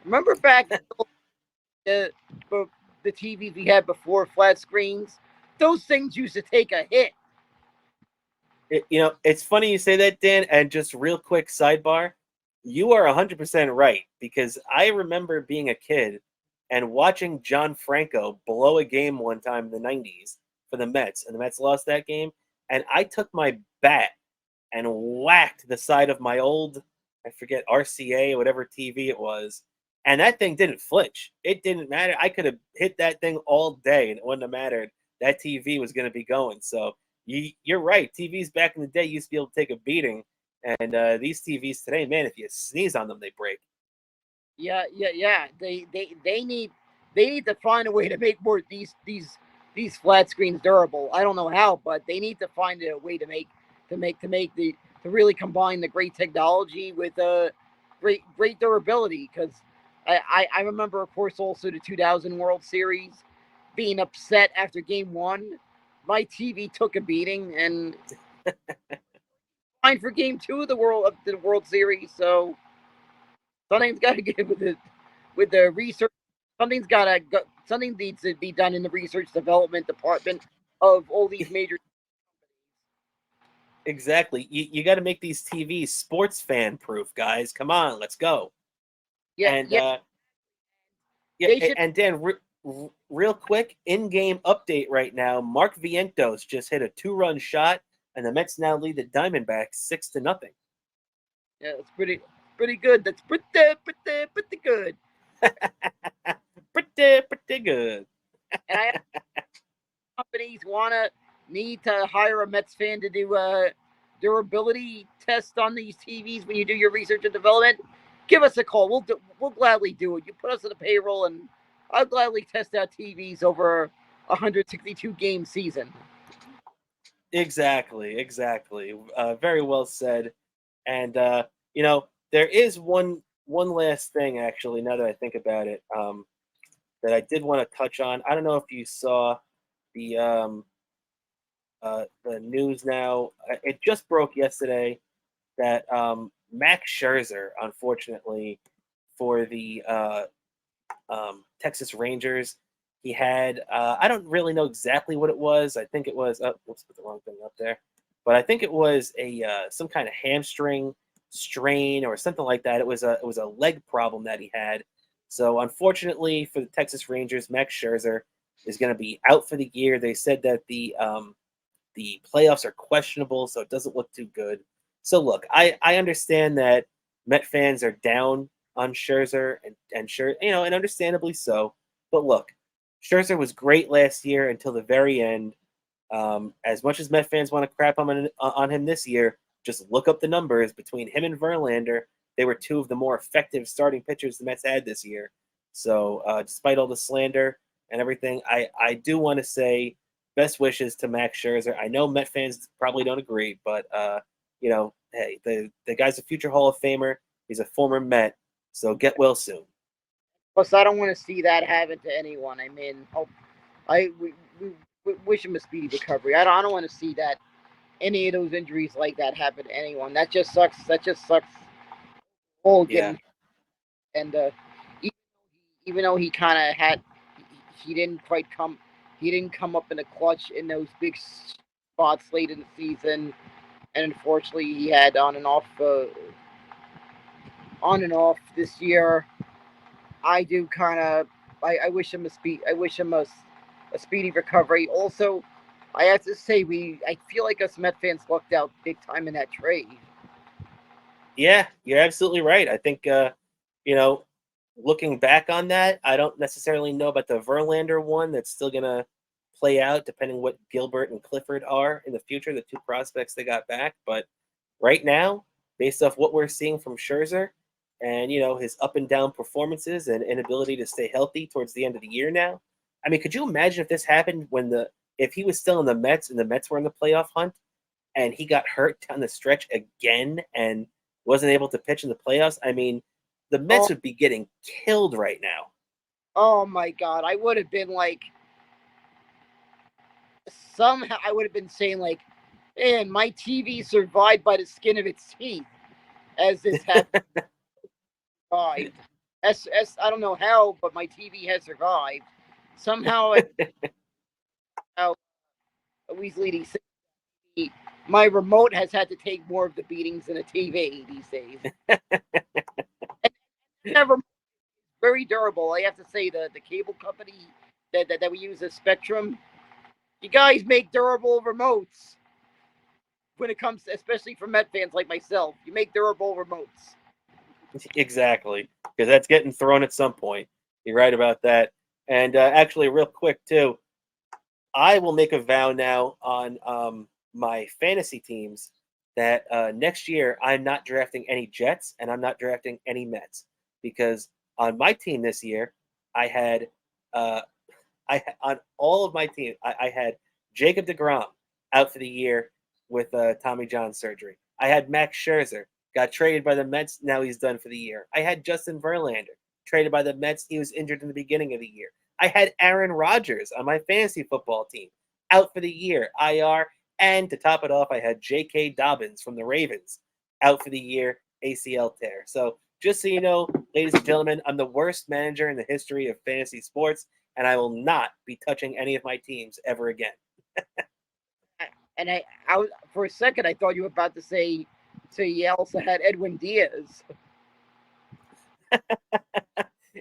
Remember back the TVs we had before flat screens? Those things used to take a hit. It's funny you say that, Dan, and just real quick sidebar, you are 100% right, because I remember being a kid and watching John Franco blow a game one time in the 90s for the Mets, and the Mets lost that game, and I took my bat and whacked the side of my old, I forget, RCA or whatever TV it was, and that thing didn't flinch. It didn't matter. I could have hit that thing all day, and it wouldn't have mattered. That TV was going to be going, so you're right. TVs back in the day used to be able to take a beating, and these TVs today, man, if you sneeze on them, they break. Yeah. They need to find a way to make more these flat screens durable. I don't know how, but they need to find a way to really combine the great technology with great durability. Because I remember, of course, also the 2000 World Series being upset after Game 1. My TV took a beating, and fine for Game 2 of the World Series. So something's got to get with the research. Something needs to be done in the research development department of all these major. Exactly. You got to make these TVs sports fan proof, guys. Come on, let's go. Yeah, and should... and Dan, real quick, in-game update right now. Mark Vientos just hit a 2-run shot, and the Mets now lead the Diamondbacks 6-0. Yeah, that's pretty good. That's pretty good. pretty good. And companies need to hire a Mets fan to do a durability test on these TVs when you do your research and development. Give us a call. We'll gladly do it. You put us on the payroll, and I'll gladly test out TVs over a 162 game season. Exactly. Very well said. And there is one last thing, actually, now that I think about it, that I did want to touch on. I don't know if you saw the news now. It just broke yesterday that Max Scherzer, unfortunately, for the Texas Rangers, he had, I don't really know exactly what it was. I think it was, let's put the wrong thing up there. But I think it was some kind of hamstring strain or something like that. It was a leg problem that he had. So unfortunately for the Texas Rangers, Max Scherzer is going to be out for the year. They said that the playoffs are questionable, so it doesn't look too good. So look, I understand that Met fans are down on Scherzer and understandably so. But look, Scherzer was great last year until the very end. As much as Met fans want to crap on him this year, just look up the numbers. Between him and Verlander, they were two of the more effective starting pitchers the Mets had this year. So despite all the slander and everything, I do want to say best wishes to Max Scherzer. I know Met fans probably don't agree, but hey, the guy's a future Hall of Famer. He's a former Met, so get well soon. Plus, I don't want to see that happen to anyone. I mean, we wish him a speedy recovery. I don't want to see that any of those injuries like that happen to anyone. That just sucks. Yeah. And even though he kind of he didn't come up in the clutch in those big spots late in the season, and unfortunately he had on and off this year. I do kind of. I wish him a speed. I wish him a speedy recovery. Also, I have to say I feel like us Met fans lucked out big time in that trade. Yeah, you're absolutely right. I think you know, looking back on that, I don't necessarily know about the Verlander one. That's still gonna play out depending what Gilbert and Clifford are in the future, the two prospects they got back. But right now, based off what we're seeing from Scherzer and his up and down performances and inability to stay healthy towards the end of the year now. I mean, could you imagine if this happened if he was still in the Mets and the Mets were in the playoff hunt and he got hurt down the stretch again and wasn't able to pitch in the playoffs? I mean, the Mets Oh, would be getting killed right now. oh my God! I would have been like somehow I would have been saying like, "Man, my TV survived by the skin of its teeth," as this has survived. I don't know how, but my TV has survived somehow. How Weasley my remote has had to take more of the beatings than a TV these days. Never very durable. I have to say the cable company that we use as Spectrum, you guys make durable remotes. When it comes, especially for Met fans like myself, you make durable remotes. Exactly, because that's getting thrown at some point. You're right about that. And actually, real quick too, I will make a vow now on my fantasy teams that next year I'm not drafting any Jets and I'm not drafting any Mets because on my team this year I had uh, on all of my team I had Jacob DeGrom out for the year with Tommy John surgery. I had Max Scherzer got traded by the Mets. Now he's done for the year. I had Justin Verlander traded by the Mets. He was injured in the beginning of the year. I had Aaron Rodgers on my fantasy football team out for the year, IR. And to top it off, I had J.K. Dobbins from the Ravens out for the year, ACL tear. So just so you know, ladies and gentlemen, I'm the worst manager in the history of fantasy sports, and I will not be touching any of my teams ever again. And for a second I thought you were about to say, so you also had Edwin Diaz.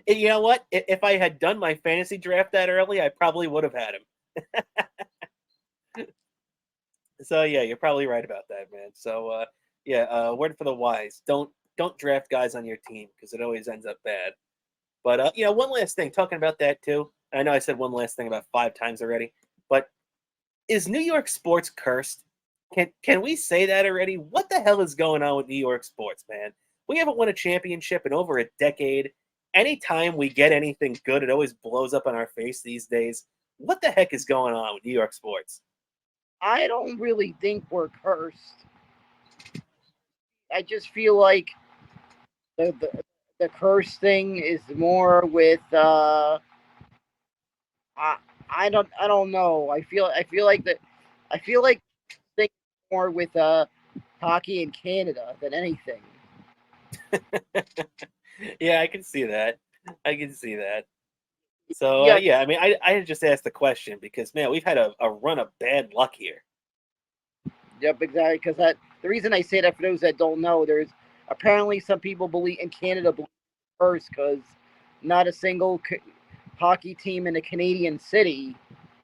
You know what? If I had done my fantasy draft that early, I probably would have had him. So yeah, you're probably right about that, man. So yeah, word for the wise: don't draft guys on your team because it always ends up bad. But one last thing, talking about that too. I know I said one last thing about 5 times already, but is New York sports cursed? Can we say that already? What the hell is going on with New York sports, man? We haven't won a championship in over a decade. Anytime we get anything good, it always blows up on our face these days. What the heck is going on with New York sports? I don't really think we're cursed. I just feel like the curse thing is more with I I don't know. I feel like thing more with hockey in Canada than anything. Yeah, I can see that. I can see that. So Yeah, yeah, I mean, I just asked the question because man, we've had a run of bad luck here. yep, exactly. Because that the reason I say that for those that don't know, there's apparently some people believe in Canada believe first because not a single hockey team in a Canadian city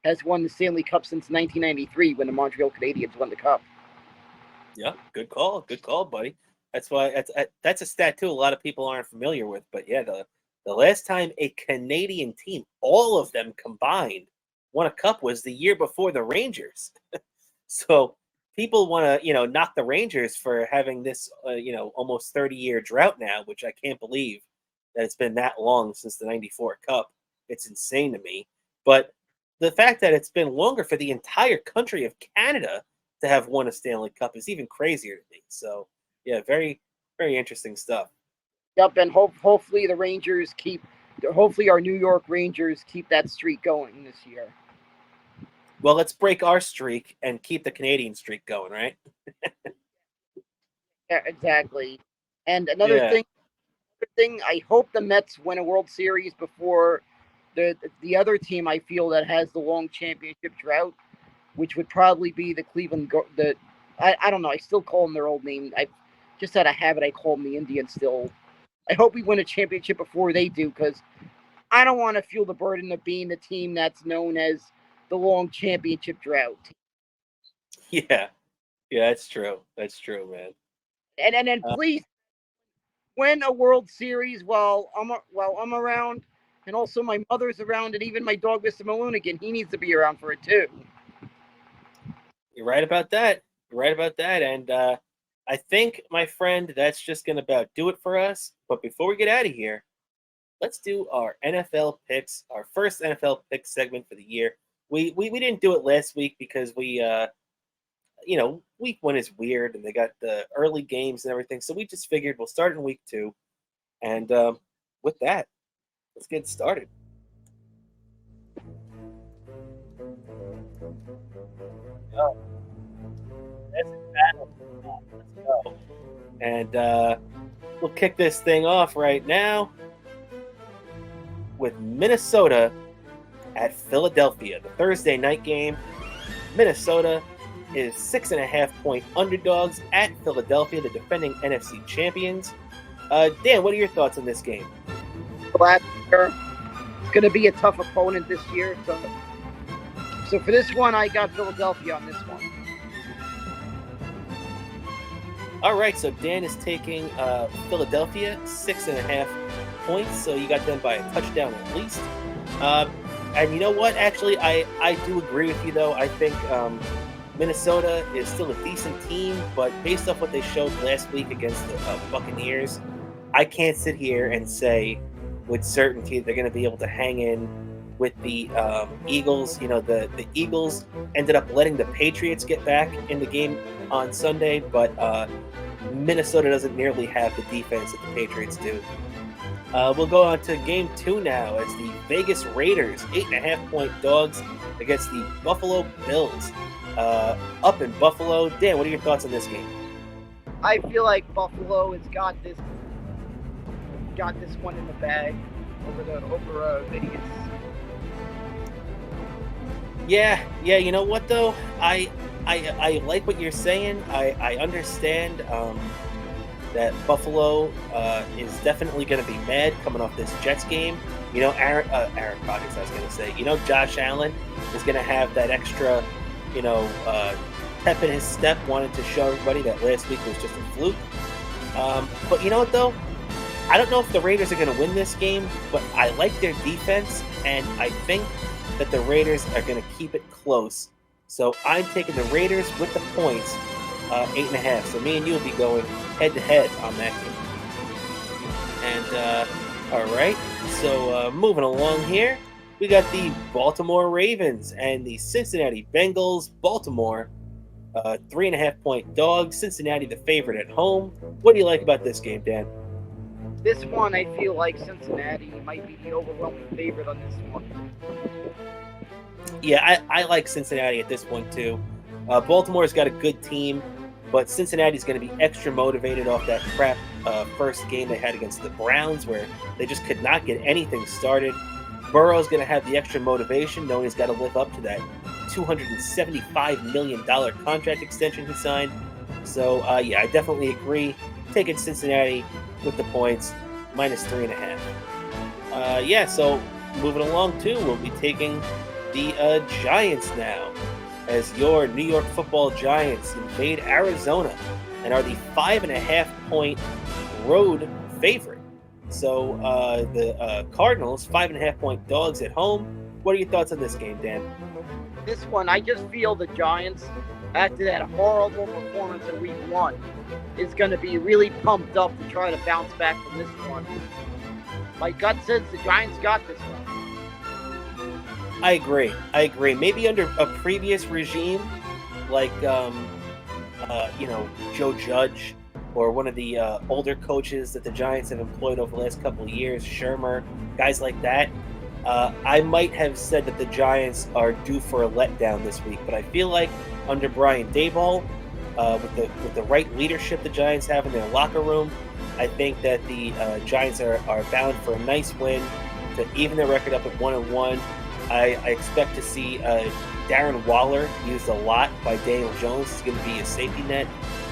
has won the Stanley Cup since 1993 when the Montreal Canadiens won the cup. Yeah, good call, buddy. That's why that's a stat too. A lot of people aren't familiar with, but yeah, the last time a Canadian team, all of them combined, won a cup was the year before the Rangers. So people want to knock the Rangers for having this almost 30-year drought now, which I can't believe that it's been that long since the '94 Cup. It's insane to me. But the fact that it's been longer for the entire country of Canada to have won a Stanley Cup is even crazier to me. So yeah, very very interesting stuff. Yep, and hopefully the Rangers keep. Hopefully our New York Rangers keep that streak going this year. Well, let's break our streak and keep the Canadian streak going, right? Yeah, exactly. And Yeah. another thing, I hope the Mets win a World Series before the other team. I feel that has the long championship drought, which would probably be the Cleveland. I don't know. I still call them their old name. I just had a habit. I call them the Indians still. I hope we win a championship before they do, because I don't want to feel the burden of being the team that's known as the long championship drought. Yeah, yeah, that's true. That's true, man. And then please win a World Series while I'm around, and also my mother's around, and even my dog, Mr. Malunigan, he needs to be around for it too. You're right about that. You're right about that. And I think, my friend, that's just going to about do it for us. But before we get out of here, let's do our NFL picks, our first NFL pick segment for the year. We didn't do it last week because week 1 is weird and they got the early games and everything. So we just figured we'll start in week 2. And with that, let's get started. Oh, that's a battle. Let's go. And we'll kick this thing off right now with Minnesota at Philadelphia. The Thursday night game. Minnesota is 6.5-point underdogs at Philadelphia, the defending NFC champions. Dan, what are your thoughts on this game? Last year, it's going to be a tough opponent this year. So for this one, I got Philadelphia on this one. All right, so Dan is taking Philadelphia, 6.5 points. So you got them by a touchdown at least. And you know what? Actually, I do agree with you, though. I think Minnesota is still a decent team, but based off what they showed last week against the Buccaneers, I can't sit here and say with certainty they're going to be able to hang in with the Eagles. You know, the Eagles ended up letting the Patriots get back in the game on Sunday, but Minnesota doesn't nearly have the defense that the Patriots do. We'll go on to game 2 now as the Vegas Raiders, 8.5-point dogs against the Buffalo Bills. Up in Buffalo. Dan, what are your thoughts on this game? I feel like Buffalo has got this one in the bag over Vegas. Yeah. You know what though? I like what you're saying. I understand that Buffalo is definitely going to be mad coming off this Jets game. You know, Aaron Rodgers, I was going to say. You know, Josh Allen is going to have that extra, pep in his step, wanted to show everybody that last week was just a fluke. But you know what, though? I don't know if the Raiders are going to win this game, but I like their defense, and I think that the Raiders are going to keep it close. So I'm taking the Raiders with the points, 8.5. So me and you will be going head-to-head on that game. And, all right, so moving along here. We got the Baltimore Ravens and the Cincinnati Bengals. Baltimore, 3.5-point dogs. Cincinnati, the favorite at home. What do you like about this game, Dan? This one, I feel like Cincinnati might be the overwhelming favorite on this one. Yeah, I like Cincinnati at this point, too. Baltimore's got a good team, but Cincinnati's going to be extra motivated off that crap first game they had against the Browns, where they just could not get anything started. Burrow's going to have the extra motivation, knowing he's got to live up to that $275 million contract extension he signed. So, yeah, I definitely agree. Taking Cincinnati with the points, minus 3.5. Yeah, so moving along, too, we'll be taking the Giants now, as your New York Football Giants invade Arizona and are the 5.5-point road favorite. So the Cardinals, 5.5-point dogs at home. What are your thoughts on this game, Dan? This one, I just feel the Giants, after that horrible performance in Week 1, is going to be really pumped up to try to bounce back from this one. My gut says the Giants got this one. I agree. Maybe under a previous regime, like Joe Judge, or one of the older coaches that the Giants have employed over the last couple of years, Shermer, guys like that, I might have said that the Giants are due for a letdown this week. But I feel like under Brian Daboll, with the right leadership the Giants have in their locker room, I think that the Giants are bound for a nice win to even their record up at 1-1. I expect to see Darren Waller used a lot by Daniel Jones. He's going to be a safety net.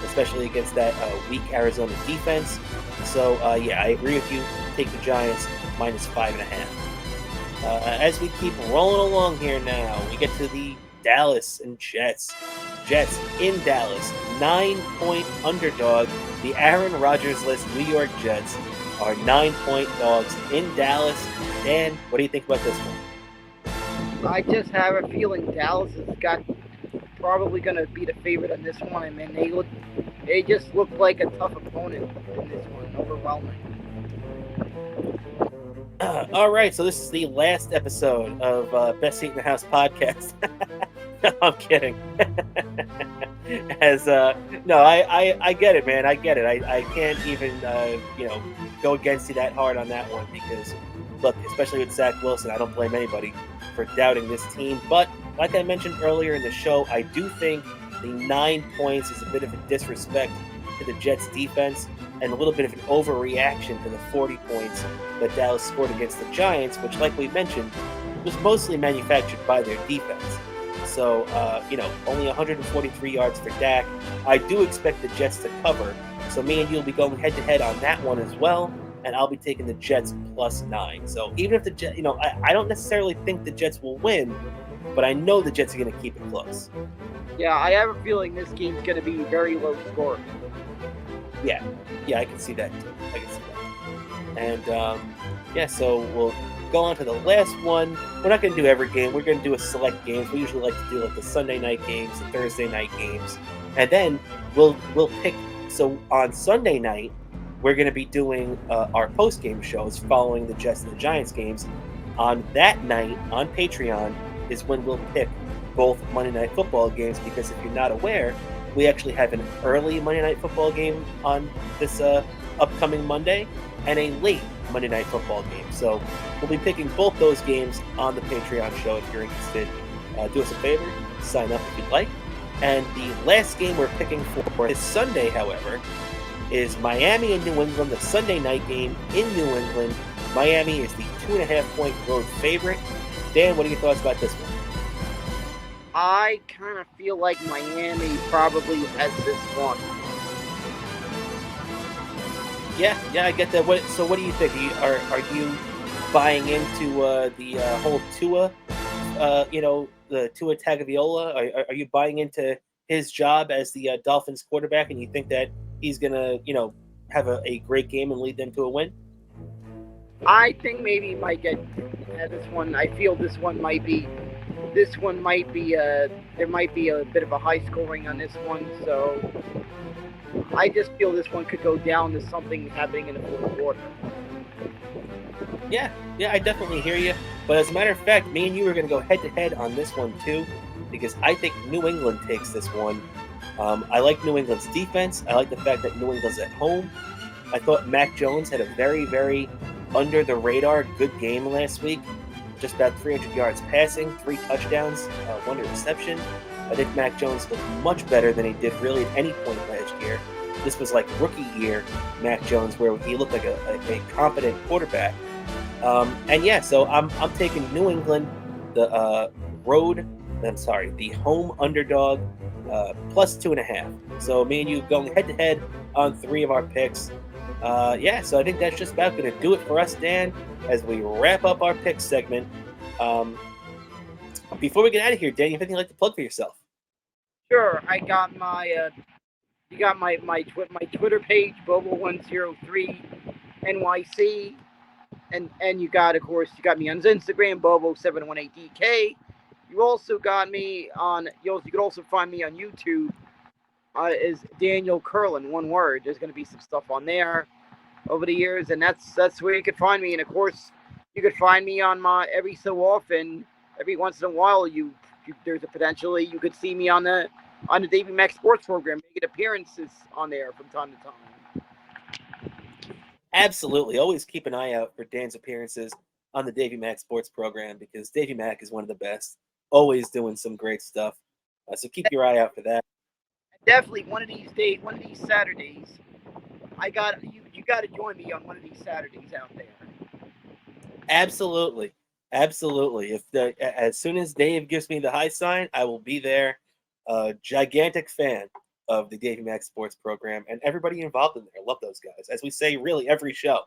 especially against that weak Arizona defense. So, yeah, I agree with you. Take the Giants minus 5.5. As we keep rolling along here now, we get to the Dallas and Jets. Jets in Dallas, 9-point underdog. The Aaron Rodgers-less New York Jets are 9-point dogs in Dallas. Dan, what do you think about this one? I just have a feeling Dallas has got probably going to be the favorite on this one. I mean, they just look like a tough opponent in this one, overwhelming. All right, so this is the last episode of Best Seat in the House podcast. No, I'm kidding. No, I get it, man. I get it. I can't even go against you that hard on that one because, look, especially with Zach Wilson, I don't blame anybody for doubting this team. But like I mentioned earlier in the show, I do think the 9 points is a bit of a disrespect to the Jets defense and a little bit of an overreaction to the 40 points that Dallas scored against the Giants, which, like we mentioned, was mostly manufactured by their defense. So, only 143 yards for Dak. I do expect the Jets to cover. So me and you will be going head-to-head on that one as well, and I'll be taking the Jets plus 9. So even if the Jets, I don't necessarily think the Jets will win, but I know the Jets are going to keep it close. Yeah, I have a feeling this game's going to be very low scoring. Yeah, I can see that too. I can see that. And, so we'll go on to the last one. We're not going to do every game. We're going to do a select games. We usually like to do like the Sunday night games, the Thursday night games. And then we'll pick. So on Sunday night, we're going to be doing our post-game shows following the Jets and the Giants games. On that night, on Patreon, is when we'll pick both Monday Night Football games, because if you're not aware, we actually have an early Monday Night Football game on this upcoming Monday and a late Monday Night Football game. So we'll be picking both those games on the Patreon show if you're interested. Do us a favor, sign up if you'd like. And the last game we're picking for this Sunday, however, is Miami and New England, the Sunday night game in New England. Miami is the 2.5-point road favorite. Dan, what are your thoughts about this one? I kind of feel like Miami probably has this one. Yeah, I get that. So what do you think? Are you buying into the whole Tua, the Tua Tagovailoa? Are you buying into his job as the Dolphins quarterback, and you think that he's going to, have a great game and lead them to a win? I think maybe he might get this one. I feel this one might be there might be a bit of a high scoring on this one, so I just feel this one could go down to something happening in the fourth quarter. Yeah, I definitely hear you. But as a matter of fact, me and you are going to go head-to-head on this one too, because I think New England takes this one. I like New England's defense. I like the fact that New England's at home. I thought Mac Jones had a very, very under-the-radar good game last week. Just about 300 yards passing, 3 touchdowns, 1 interception. I think Mac Jones looked much better than he did really at any point last year. This was like rookie year Mac Jones, where he looked like a competent quarterback. So I'm taking New England, the home underdog, plus 2.5. So me and you going head to head on 3 of our picks. So I think that's just about going to do it for us, Dan, as we wrap up our pick segment. Before we get out of here, Dan, you have anything you'd like to plug for yourself? Sure, I got my you got my Twitter page, Bobo103 NYC, and you got me on Instagram, Bobo718DK. You also got me on. You could also find me on YouTube. Is Daniel Curlin, one word. There's going to be some stuff on there over the years, and that's where you could find me. And of course, you could find me on my every so often, every once in a while. There's a potentially you could see me on the Davey Mack Sports program, making appearances on there from time to time. Absolutely, always keep an eye out for Dan's appearances on the Davey Mack Sports program, because Davey Mack is one of the best, always doing some great stuff. So keep your eye out for that. Definitely one of these Saturdays, you got to join me on one of these Saturdays out there. Absolutely. As soon as Dave gives me the high sign, I will be there. Gigantic fan of the Davey Mack Sports Program and everybody involved in there. I love those guys. As we say, really every show.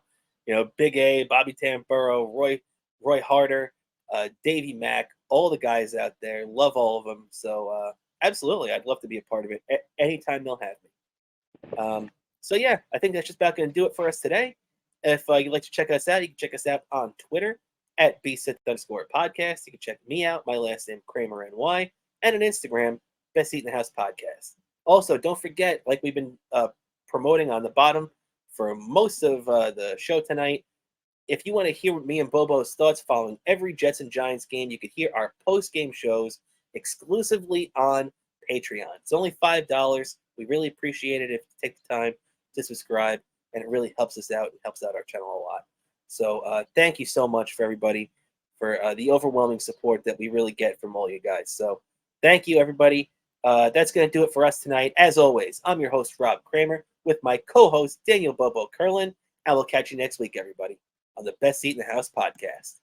Big A, Bobby Tamburo, Roy Harder, Davey Mack, all the guys out there. Love all of them. So absolutely, I'd love to be a part of it anytime they'll have me. So yeah, I think that's just about going to do it for us today. If you'd like to check us out, you can check us out on Twitter at @BSIT_podcast. You can check me out, my last name Cramer NY, and on Instagram, Best Seat in the House Podcast. Also, don't forget, like we've been promoting on the bottom for most of the show tonight, if you want to hear me and Bobo's thoughts following every Jets and Giants game, you could hear our post-game shows exclusively on Patreon. It's only $5. We really appreciate it if you take the time to subscribe, and it really helps us out and helps out our channel a lot. So thank you so much for everybody for the overwhelming support that we really get from all you guys. So thank you, everybody. That's going to do it for us tonight. As always, I'm your host, Rob Cramer, with my co-host, Daniel Bobo Curlin. And we'll catch you next week, everybody, on the Best Seat in the House podcast.